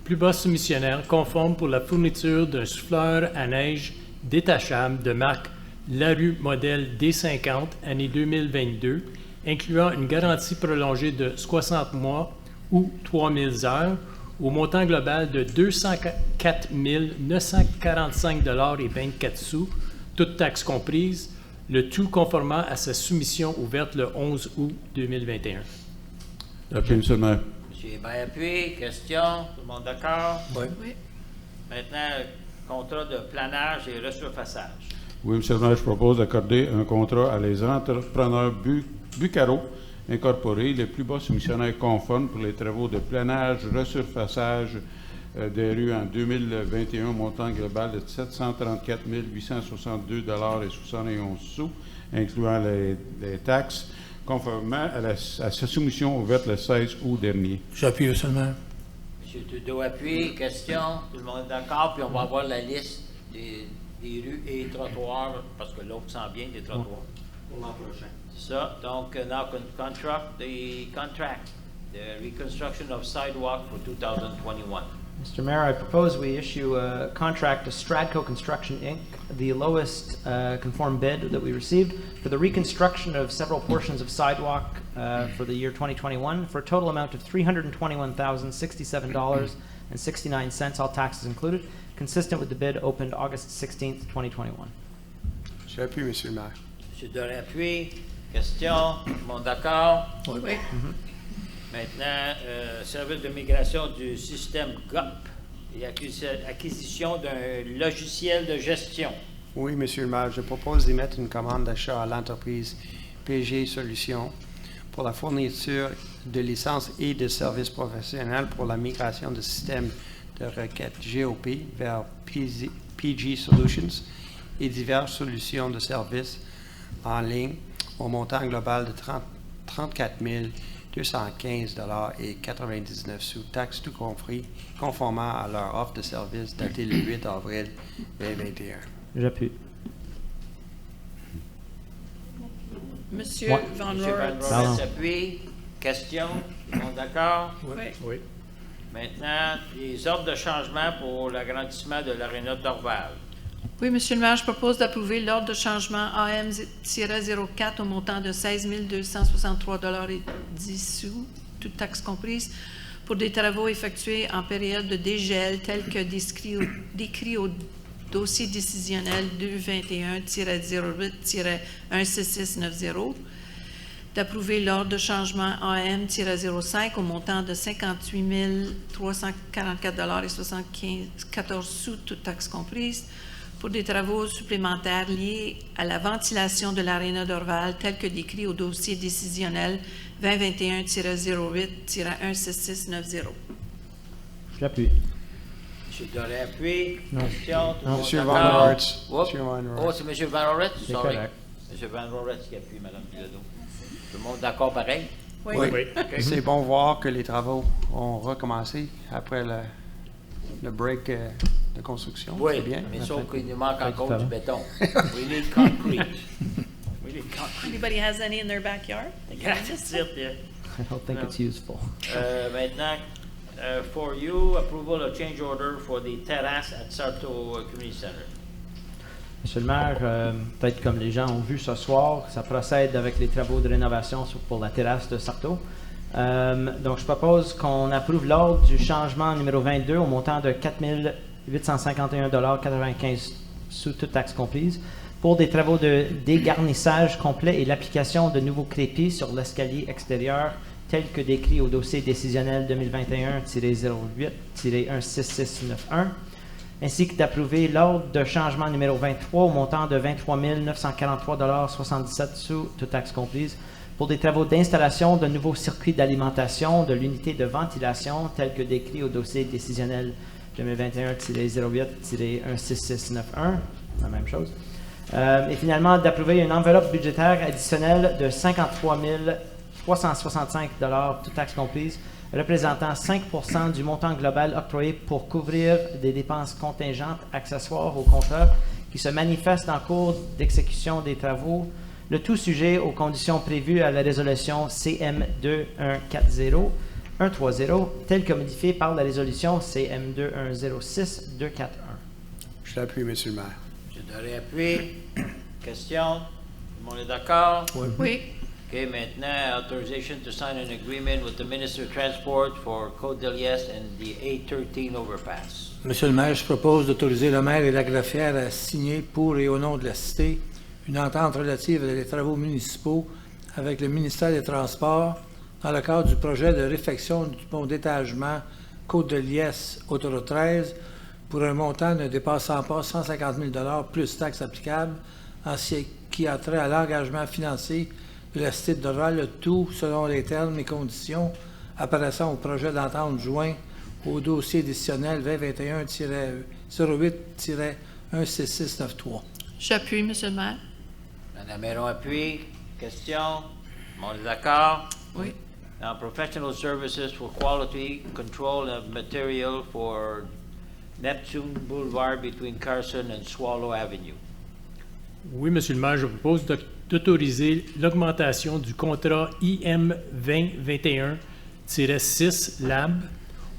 plus bas soumissionnaire conforme pour la fourniture d'un souffleur à neige détachable de marque Larue modèle D50, année 2022, incluant une garantie prolongée de 60 mois ou 3000 heures, au montant global de 204 945 $ et 24 sous, toutes taxes comprises, le tout conformant à sa soumission ouverte le 11 août 2021. J'appuie, Monsieur le maire. Monsieur Hébert appuie. Question? Tout le monde d'accord? Oui. Maintenant, contrat de planage et resurfaçage. Oui, Monsieur le maire, je propose d'accorder un contrat à les entrepreneurs Bucaro Incorporés, les plus bas soumissionnaires conformes pour les travaux de planage, resurfaçage des rues en 2021, montant global de 734 862 $ et 71 sous, incluant les taxes, conformément à sa soumission ouverte le 16 août dernier. J'appuie, Monsieur le maire. Monsieur Trudeau appuie. Question? Tout le monde est d'accord? Puis on va avoir la liste des rues et trottoirs, parce que l'autre sent bien des trottoirs pour l'an prochain. Ça, donc, now contract, the reconstruction of sidewalk for 2021. Mr. Mayor, I propose we issue a contract to Stradco Construction, Inc., the lowest conform bid that we received, for the reconstruction of several portions of sidewalk for the year 2021 for a total amount of $321,067.69, all taxes included, consistent with the bid opened August 16th, 2021. J'appuie, Monsieur le maire. Monsieur Doré appuie. Question? Tout le monde d'accord? Oui. Maintenant, service de migration du système GOP et acquisition d'un logiciel de gestion. Oui, Monsieur le maire, je propose d'émettre une commande d'achat à l'entreprise PG Solutions pour la fourniture de licences et de services professionnels pour la migration du système de requête GOP vers PG Solutions et diverses solutions de services en ligne au montant global de 34 215 $ et 99 sous, taxes tout compris, conformément à leur offre de service datée le 8 avril 2021. J'appuie. Monsieur Ouais. Van Monsieur Van Roerts. Roerts appuie. Question? Tout le monde d'accord? Oui. Maintenant, les ordres de changement pour l'agrandissement de l'aréna d'Orval. Oui, Monsieur le maire, je propose d'approuver l'ordre de changement AM-04 au montant de 16 263 $ et 10 sous, toutes taxes comprises, pour des travaux effectués en période de dégel tels que décrit au dossier décisionnel 221-08-16690, d'approuver l'ordre de changement AM-05 au montant de 58 344 $ et 74 sous, toutes taxes comprises, pour des travaux supplémentaires liés à la ventilation de l'aréna d'Orval, tel que décrit au dossier décisionnel 2021-08-16690. J'appuie. Monsieur Doré appuie. Non. Question? Tout le monde Monsieur d'accord? Van Roerts. Oups. Monsieur Van Roerts. Oh, c'est Monsieur Van Roerts? C'est Sorry. correct. Monsieur Van Roerts qui appuie, Madame Bilodeau. Tout le monde d'accord pareil? Oui. OK. C'est bon voir que les travaux ont recommencé après le break de construction. Oui, C'est bien. mais sauf qu'il nous manque encore du béton. We need concrete. We need concrete. Anybody has any in their backyard? Yeah, that's it, yeah. I don't think it's useful. Maintenant, for you, approval of change order for the terrace at Sarto Community Center. Monsieur le maire, peut-être comme les gens ont vu ce soir, ça procède avec les travaux de rénovation pour la terrasse de Sarto. Donc, je propose qu'on approuve l'ordre du changement numéro 22 au montant de 4 851,95 sous toute taxe comprise pour des travaux de dégarnissage complet et l'application de nouveaux crépiers sur l'escalier extérieur tel que décrit au dossier décisionnel 2021-08-16691, ainsi que d'approuver l'ordre de changement numéro 23 au montant de 23 943,77 sous toute taxe comprise pour des travaux d'installation de nouveaux circuits d'alimentation de l'unité de ventilation tel que décrit au dossier décisionnel 2021-08-16691, la même chose. Et finalement, d'approuver une enveloppe budgétaire additionnelle de 53 365 $, toutes taxes comprises, représentant 5% du montant global octroyé pour couvrir des dépenses contingentes accessoires au contrat qui se manifestent en cours d'exécution des travaux, le tout sujet aux conditions prévues à la résolution CM2140-130, telle que modifiée par la résolution CM2106-241. Je l'appuie, Monsieur le maire. Je donnerai appui. Question? Tout le monde est d'accord? Oui. OK, maintenant, authorization to sign an agreement with the Minister of Transport for Côte-de-Liesse and the A13 overpass. Monsieur le maire, je propose d'autoriser le maire et la greffière à signer pour et au nom de la Cité une entente relative à des travaux municipaux avec le ministère des Transports dans le cadre du projet de réfection du pont d'étagement Côte-de-Liesse, autoroute 13, pour un montant ne dépassant pas 150 000 $ plus taxes applicables en ce qui a trait à l'engagement financier de la Cité de Dorval, le tout selon les termes et conditions apparaissant au projet d'entente joint au dossier décisionnel 2021-08-16693. J'appuie, Monsieur le maire. Madame Méron appuie. Question? Tout le monde est d'accord? Oui. Now, professional services for quality control of material for Neptune Boulevard between Carson and Swallow Avenue. Oui, Monsieur le maire, je propose d'autoriser l'augmentation du contrat IM 2021-6 Lab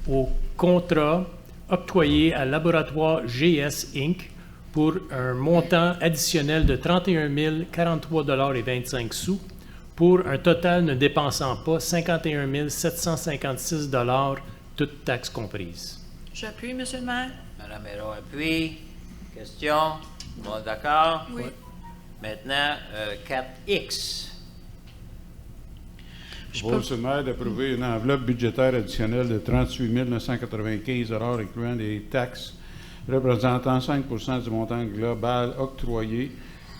au contrat octroyé à Laboratoire GS Inc. pour un montant additionnel de 31 043,25 $, pour un total ne dépensant pas 51 756 $, toutes taxes comprises. J'appuie, Monsieur le maire. Madame Méron appuie. Question? Tout le monde est d'accord? Oui. Maintenant, 4X. Je propose, Monsieur le maire, d'approuver une enveloppe budgétaire additionnelle de 38 995 $ incluant des taxes représentant 5% du montant global octroyé,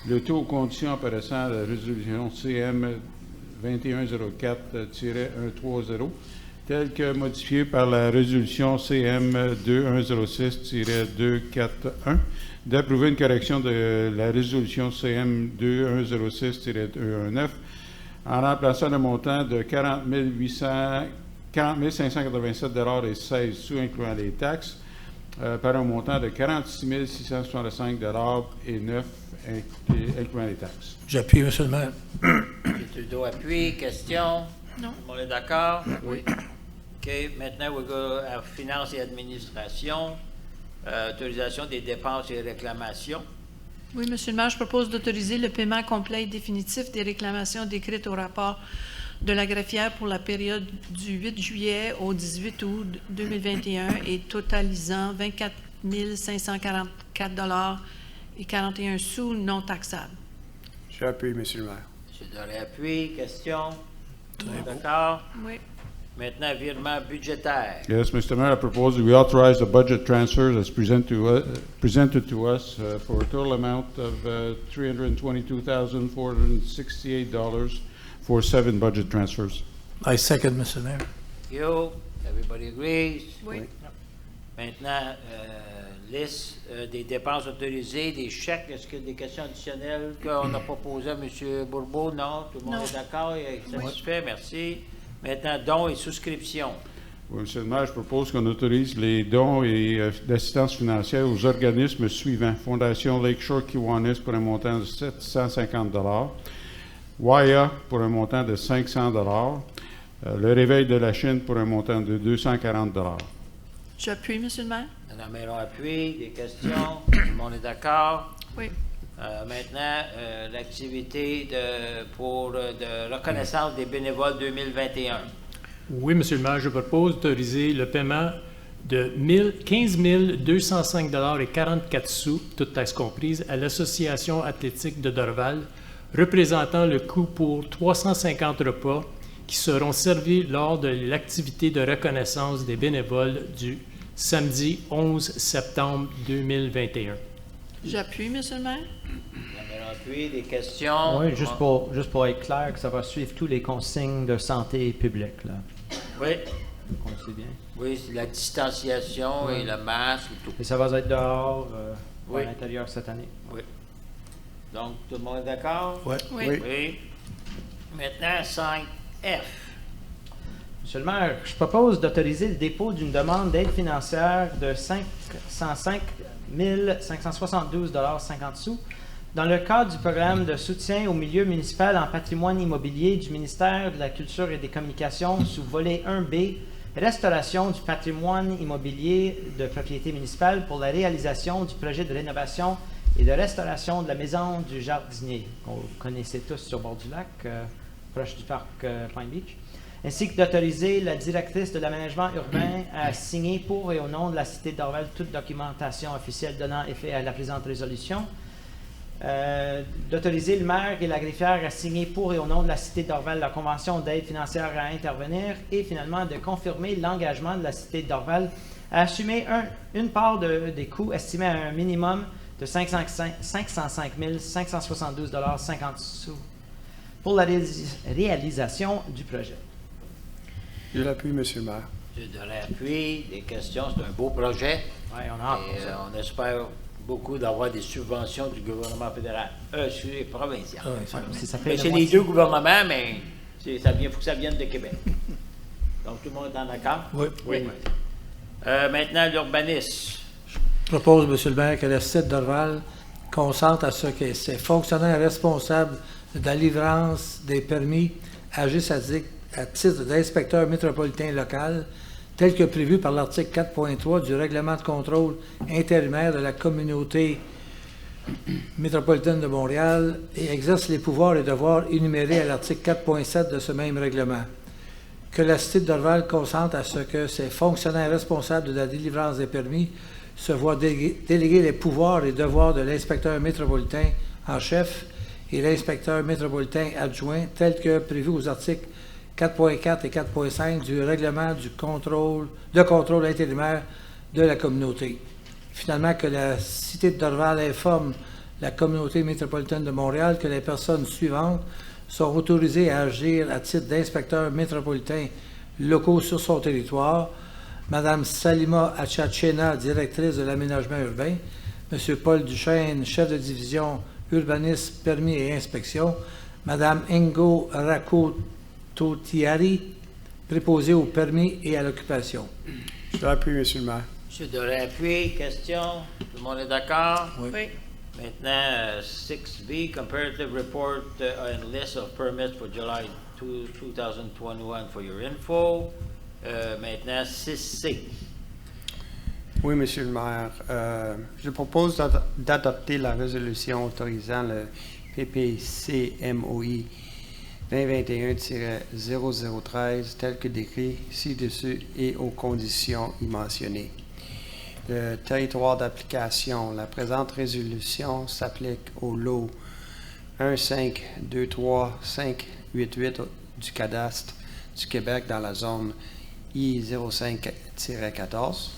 le tout aux conditions apparaissant à la résolution CM 2104-130, telle que modifiée par la résolution CM 2106-241, d'approuver une correction de la résolution CM 2106-219 en remplaçant le montant de 40 587,16 $, incluant les taxes, par un montant de 46 665,09 $, incluant les taxes. J'appuie, Monsieur le maire. M. Trudeau appuie. Question? Non. Tout le monde est d'accord? Oui. OK. Maintenant, we go à Finances et Administration. Autorisation des dépenses et réclamations. Oui, Monsieur le maire, je propose d'autoriser le paiement complet et définitif des réclamations décrites au rapport de la greffière pour la période du 8 juillet au 18 août 2021 et totalisant 24 544 $ et 41 sous non taxables. J'appuie, Monsieur le maire. M. Doré appuie. Question? Tout le monde est d'accord? Oui. Maintenant, virement budgétaire. Yes, Mr. Mayor, I propose that we authorize the budget transfers as presented to us for a total amount of $322,468 for 7 budget transfers. I second, Mr. Mayor. Thank you. Everybody agrees? Oui. Maintenant, liste des dépenses autorisées, des chèques. Est-ce qu'il y a des questions additionnelles qu'on n'a pas posées à M. Bourbeau? Non? Tout le monde est d'accord? Il est satisfait? Merci. Maintenant, dons et souscriptions. Oui, Monsieur le maire, je propose qu'on autorise les dons et d'assistance financière aux organismes suivants. Fondation Lakeshore Kiwanis pour un montant de 750 $, WAIA pour un montant de 500 $, le réveil de la Chine pour un montant de 240 $. J'appuie, Monsieur le maire. Madame Méron appuie. Des questions? Tout le monde est d'accord? Oui. Maintenant, l'activité de reconnaissance des bénévoles 2021. Oui, Monsieur le maire, je propose d'autoriser le paiement de 15 205 $ et 44 sous, toutes taxes comprises, à l'Association athlétique de Dorval, représentant le coût pour 350 repas qui seront servis lors de l'activité de reconnaissance des bénévoles du samedi 11 septembre 2021. J'appuie, Monsieur le maire. Appuie, des questions? Oui, juste pour être clair que ça va suivre tous les consignes de santé publique, là. Oui. On le sait bien. Oui, c'est la distanciation et le masque et tout. Et ça va être dehors ou Oui. à l'intérieur cette année. Oui. Donc, tout le monde est d'accord? Oui. Oui. Maintenant, 5F. Monsieur le maire, je propose d'autoriser le dépôt d'une demande d'aide financière de 505 572 $ 50 sous dans le cadre du programme de soutien au milieu municipal en patrimoine immobilier du ministère de la Culture et des Communications sous volet 1B, restauration du patrimoine immobilier de propriété municipale pour la réalisation du projet de rénovation et de restauration de la maison du jardinier, qu'on connaissait tous sur bord du lac, proche du parc Point Beach, ainsi que d'autoriser la directrice de l'aménagement urbain à signer pour et au nom de la Cité de Dorval toute documentation officielle donnant effet à la présente résolution, d'autoriser le maire et la greffière à signer pour et au nom de la Cité de Dorval la convention d'aide financière à intervenir et finalement de confirmer l'engagement de la Cité de Dorval à assumer une part des coûts estimés à un minimum de 505 572 $ 50 sous pour la réalisation du projet. Je l'appuie, Monsieur le maire. Je donnerai appui, des questions, c'est un beau projet. Oui, on a hâte Et pour ça. on espère beaucoup d'avoir des subventions du gouvernement fédéral, provincial. Si ça fait Mais le c'est les moitié. deux gouvernements, mais il faut que ça vienne de Québec. Donc, tout le monde est en accord? Oui. Maintenant, l'urbanisme. Je propose, Monsieur le maire, que le site d'Orval consente à ce que ses fonctionnaires responsables de la livrance des permis agissent à titre d'inspecteur métropolitain local, tel que prévu par l'article 4.3 du règlement de contrôle intérimaire de la communauté métropolitaine de Montréal et exerce les pouvoirs et devoirs énumérés à l'article 4.7 de ce même règlement. Que la Cité de Dorval consente à ce que ses fonctionnaires responsables de la délivrance des permis se voient déléguer les pouvoirs et devoirs de l'inspecteur métropolitain en chef et l'inspecteur métropolitain adjoint, tels que prévus aux articles 4.4 et 4.5 du règlement de contrôle intérimaire de la communauté. Finalement, que la Cité de Dorval informe la communauté métropolitaine de Montréal que les personnes suivantes sont autorisées à agir à titre d'inspecteurs métropolitains locaux sur son territoire. Madame Salima Achachena, directrice de l'aménagement urbain. Monsieur Paul Duchesne, chef de division urbanisme, permis et inspection. Madame Ingo Rakototiari, préposée au permis et à l'occupation. Je l'appuie, Monsieur le maire. Monsieur Doré appuie, question. Tout le monde est d'accord? Oui. Maintenant, 6B, comparative report and list of permits for July 2021 for your info. Maintenant, 6C. Oui, Monsieur le maire. Je propose d'adopter la résolution autorisant le PPCMOI 2021-0013 tel que décrit ci-dessus et aux conditions y mentionnées. Le territoire d'application. La présente résolution s'applique au lot 1523588 du cadastre du Québec dans la zone I05-14.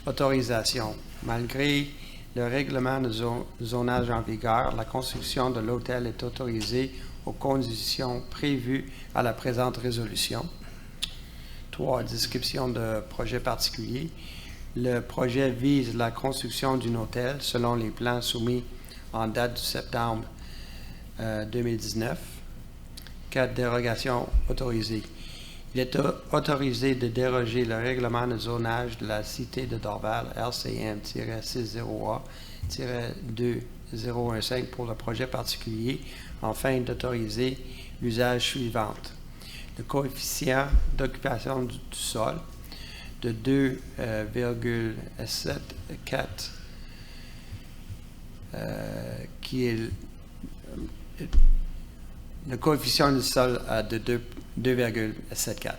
Autorisation. Malgré le règlement de zonage en vigueur, la construction de l'hôtel est autorisée aux conditions prévues à la présente résolution. 3. Description de projet particulier. Le projet vise la construction d'un hôtel selon les plans soumis en date du septembre 2019. 4. Dérogation autorisée. Il est autorisé de déroger le règlement de zonage de la Cité de Dorval, RCM-60A-2015 pour le projet particulier, afin d'autoriser l'usage suivant. le coefficient d'occupation du sol de 2,74 qui est le coefficient du sol de 2,74.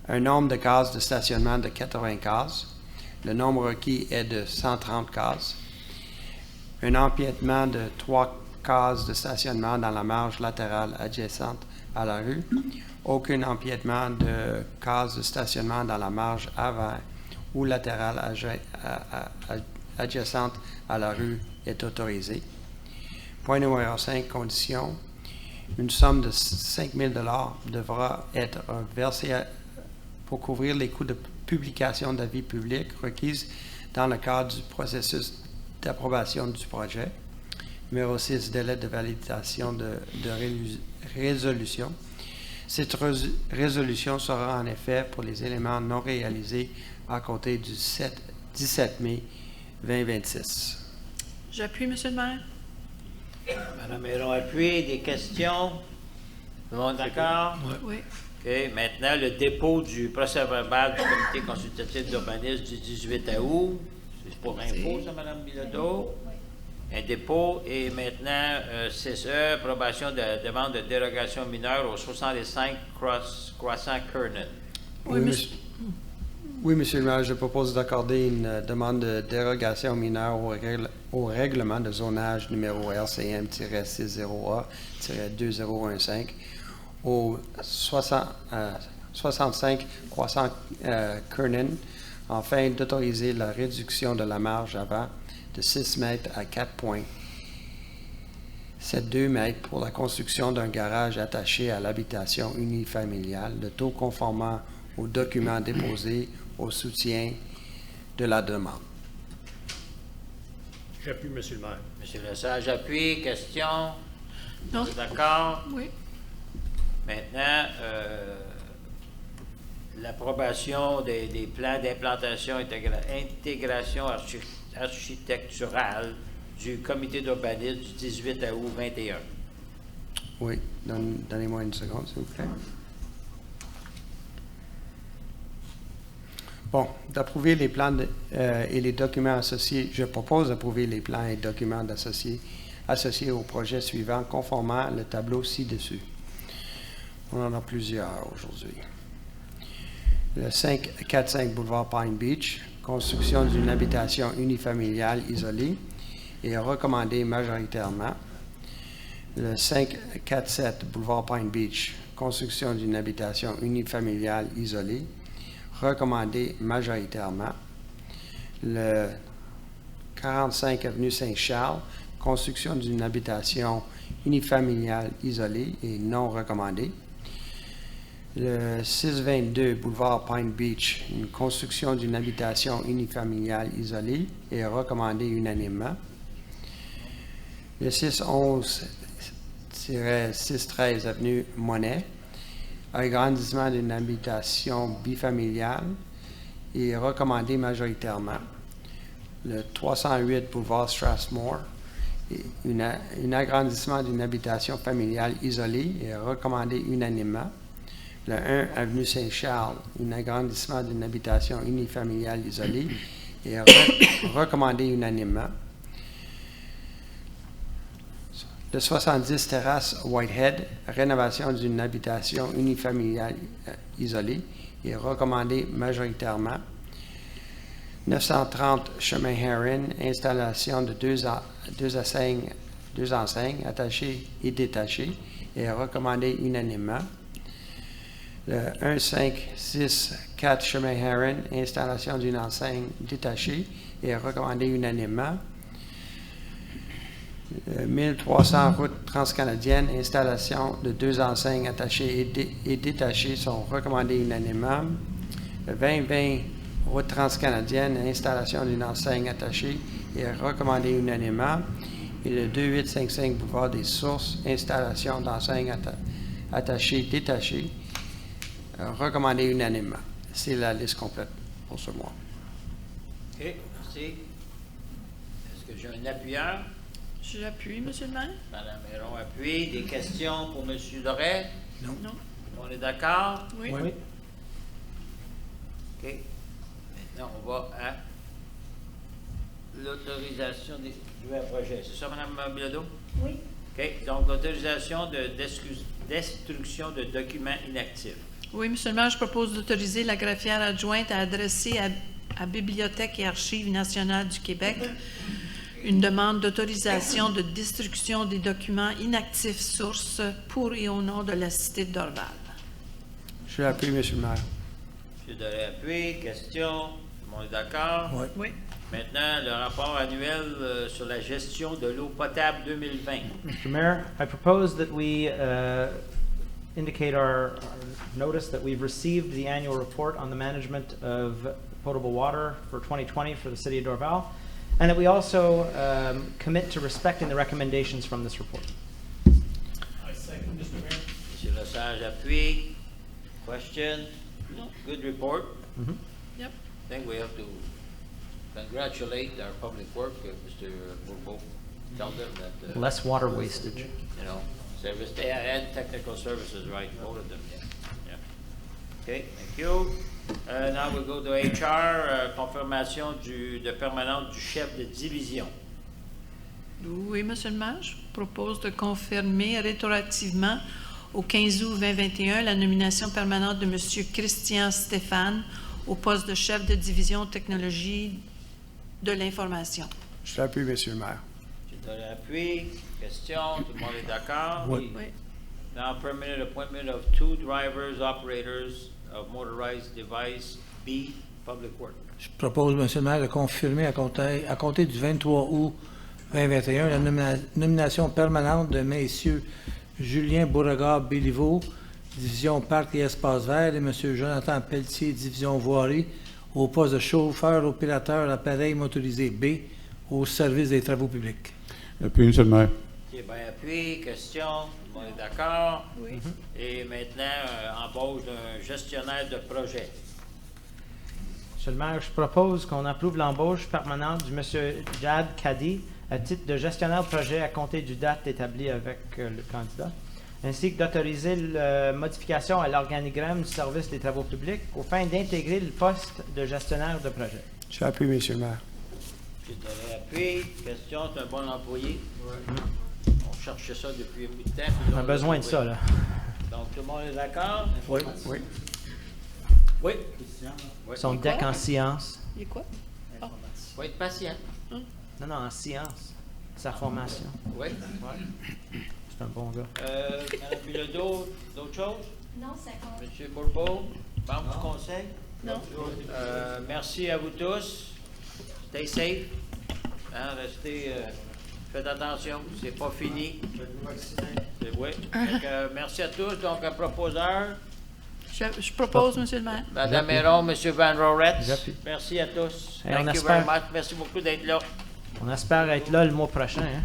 Un nombre de cases de stationnement de 80 cases. Le nombre requis est de 130 cases. Un empiètement de 3 cases de stationnement dans la marge latérale adjacente à la rue. Aucun empiètement de cases de stationnement dans la marge avant ou latérale adjacente à la rue est autorisé. Point numéro 5, condition. Une somme de 5 000 $ devra être versée pour couvrir les coûts de publication d'avis public requises dans le cadre du processus d'approbation du projet. Numéro 6, délai de validation de résolution. Cette résolution sera en effet pour les éléments non réalisés à compter du 17 mai 2026. J'appuie, Monsieur le maire. Madame Héron appuie. Des questions? Tout le monde d'accord? Oui. OK. Maintenant, le dépôt du procès-verbal du comité consultatif d'urbanisme du 18 août. C'est pour info, ça, Mme Bilodeau? Un dépôt. Et maintenant, CSE, approbation de la demande de dérogation mineure au 65 Croissant Kernan. Oui, Monsieur le maire, je propose d'accorder une demande de dérogation mineure au règlement de zonage numéro RCM-60A-2015 au 65 Croissant Kernan, afin d'autoriser la réduction de la marge avant de 6 mètres à 4,72 mètres pour la construction d'un garage attaché à l'habitation unifamiliale, le tout conformant aux documents déposés au soutien de la demande. J'appuie, Monsieur le maire. Monsieur Lesage appuie. Question? Non. Vous êtes d'accord? Oui. Maintenant, l'approbation des plans d'implantation intégration architecturale du comité d'urbanisme du 18 août 21. Oui, donnez-moi une seconde, s'il vous plaît. Bon, d'approuver les plans et les documents associés. Je propose d'approuver les plans et documents associés au projet suivant, conformément le tableau ci-dessus. On en a plusieurs aujourd'hui. Le 545 boulevard Pine Beach, construction d'une habitation unifamiliale isolée est recommandée majoritairement. Le 547 boulevard Pine Beach, construction d'une habitation unifamiliale isolée, recommandé majoritairement. Le 45 avenue Saint-Charles, construction d'une habitation unifamiliale isolée et non recommandée. Le 622 boulevard Pine Beach, une construction d'une habitation unifamiliale isolée est recommandée unanimement. Le 611-613 avenue Monet, agrandissement d'une habitation bifamiliale est recommandé majoritairement. Le 308 boulevard Strathmore, un agrandissement d'une habitation familiale isolée est recommandé unanimement. Le 1 avenue Saint-Charles, un agrandissement d'une habitation unifamiliale isolée est recommandé unanimement. Le 70 terrasse Whitehead, rénovation d'une habitation unifamiliale isolée est recommandé majoritairement. 930 chemin Heron, installation de deux enseignes attachées et détachées est recommandé unanimement. Le 1564 chemin Heron, installation d'une enseigne détachée est recommandé unanimement. 1300 route transcanadienne, installation de 2 enseignes attachées et détachées sont recommandées unanimement. Le 2020 route transcanadienne, installation d'une enseigne attachée est recommandé unanimement. Et le 2855 boulevard des Sources, installation d'enseignes attachées détachées, recommandé unanimement. C'est la liste complète pour ce mois. OK, merci. Est-ce que j'ai un appuyeur? J'appuie, Monsieur le maire. Madame Héron appuie. Des questions pour M. Doré? Non. Non. On est d'accord? Oui. Oui. OK. Maintenant, on va à l'autorisation du projet. C'est ça, Mme Bilodeau? Oui. OK. Donc, l'autorisation de destruction de documents inactifs. Oui, Monsieur le maire, je propose d'autoriser la greffière adjointe à adresser à Bibliothèque et Archives nationales du Québec une demande d'autorisation de destruction des documents inactifs sources pour et au nom de la cité de Dorval. Je l'appuie, Monsieur le maire. M. Doré appuie. Question? Tout le monde est d'accord? Oui. Oui. Maintenant, le rapport annuel sur la gestion de l'eau potable 2020. Mr. Mayor, I propose that we indicate our notice that we've received the annual report on the management of potable water for 2020 for the city of Dorval, and that we also commit to respecting the recommendations from this report. I second, Mr. Mayor. M. Lesage appuie. Question? Good report. Yep. I think we have to congratulate our public work, Mr. Bourbeau. Tell them that Less water wastage. you know, service, and technical services, right, both of them, yeah. Okay, thank you. Now we go to HR, confirmation de permanente du chef de division. Oui, Monsieur le maire, je propose de confirmer rétroactivement au 15 août 2021 la nomination permanente de Monsieur Christian Stéphane au poste de chef de division technologie de l'information. Je l'appuie, Monsieur le maire. J'ai donné appui. Question, tout le monde est d'accord? Oui. Oui. Now permanent appointment of 2 drivers, operators of motorized device B, Public Works. Je propose, Monsieur le maire, de confirmer à compter du 23 août 2021 la nomination permanente de messieurs Julien Beauregard-Béliveau, division Parc et Espaces Verts, et Monsieur Jonathan Pelletier, division Voirie, au poste de chauffeur opérateur appareil motorisé B au service des travaux publics. Appuie, Monsieur le maire. C'est bien appuyé. Question, tout le monde est d'accord? Oui. Et maintenant, embauche d'un gestionnaire de projet. Monsieur le maire, je propose qu'on approuve l'embauche permanente du Monsieur Jad Kadi à titre de gestionnaire de projet à compter du date établie avec le candidat, ainsi que d'autoriser la modification à l'organigramme du service des travaux publics aux fins d'intégrer le poste de gestionnaire de projet. Je l'appuie, Monsieur le maire. J'ai donné appui. Question, c'est un bon employé? Oui. On cherchait ça depuis un bout de temps. On a besoin de ça, là. Donc, tout le monde est d'accord? Oui. Oui. Oui. Son deck en science. Il est quoi? Il faut être patient. Non, non, en science. Sa formation. Oui. C'est un bon gars. Mme Bilodeau, d'autres choses? Non, c'est bon. M. Bourbeau, membre du conseil? Non. Merci à vous tous. Stay safe. Hein, restez. Faites attention, c'est pas fini. Oui. Merci à tous. Donc, un proposeur. Je propose, Monsieur le maire. Madame Héron, M. Van Roret. J'appuie. Merci à tous. Et Thank on you very espère- much. Merci beaucoup d'être là. On espère être là le mois prochain. Hein?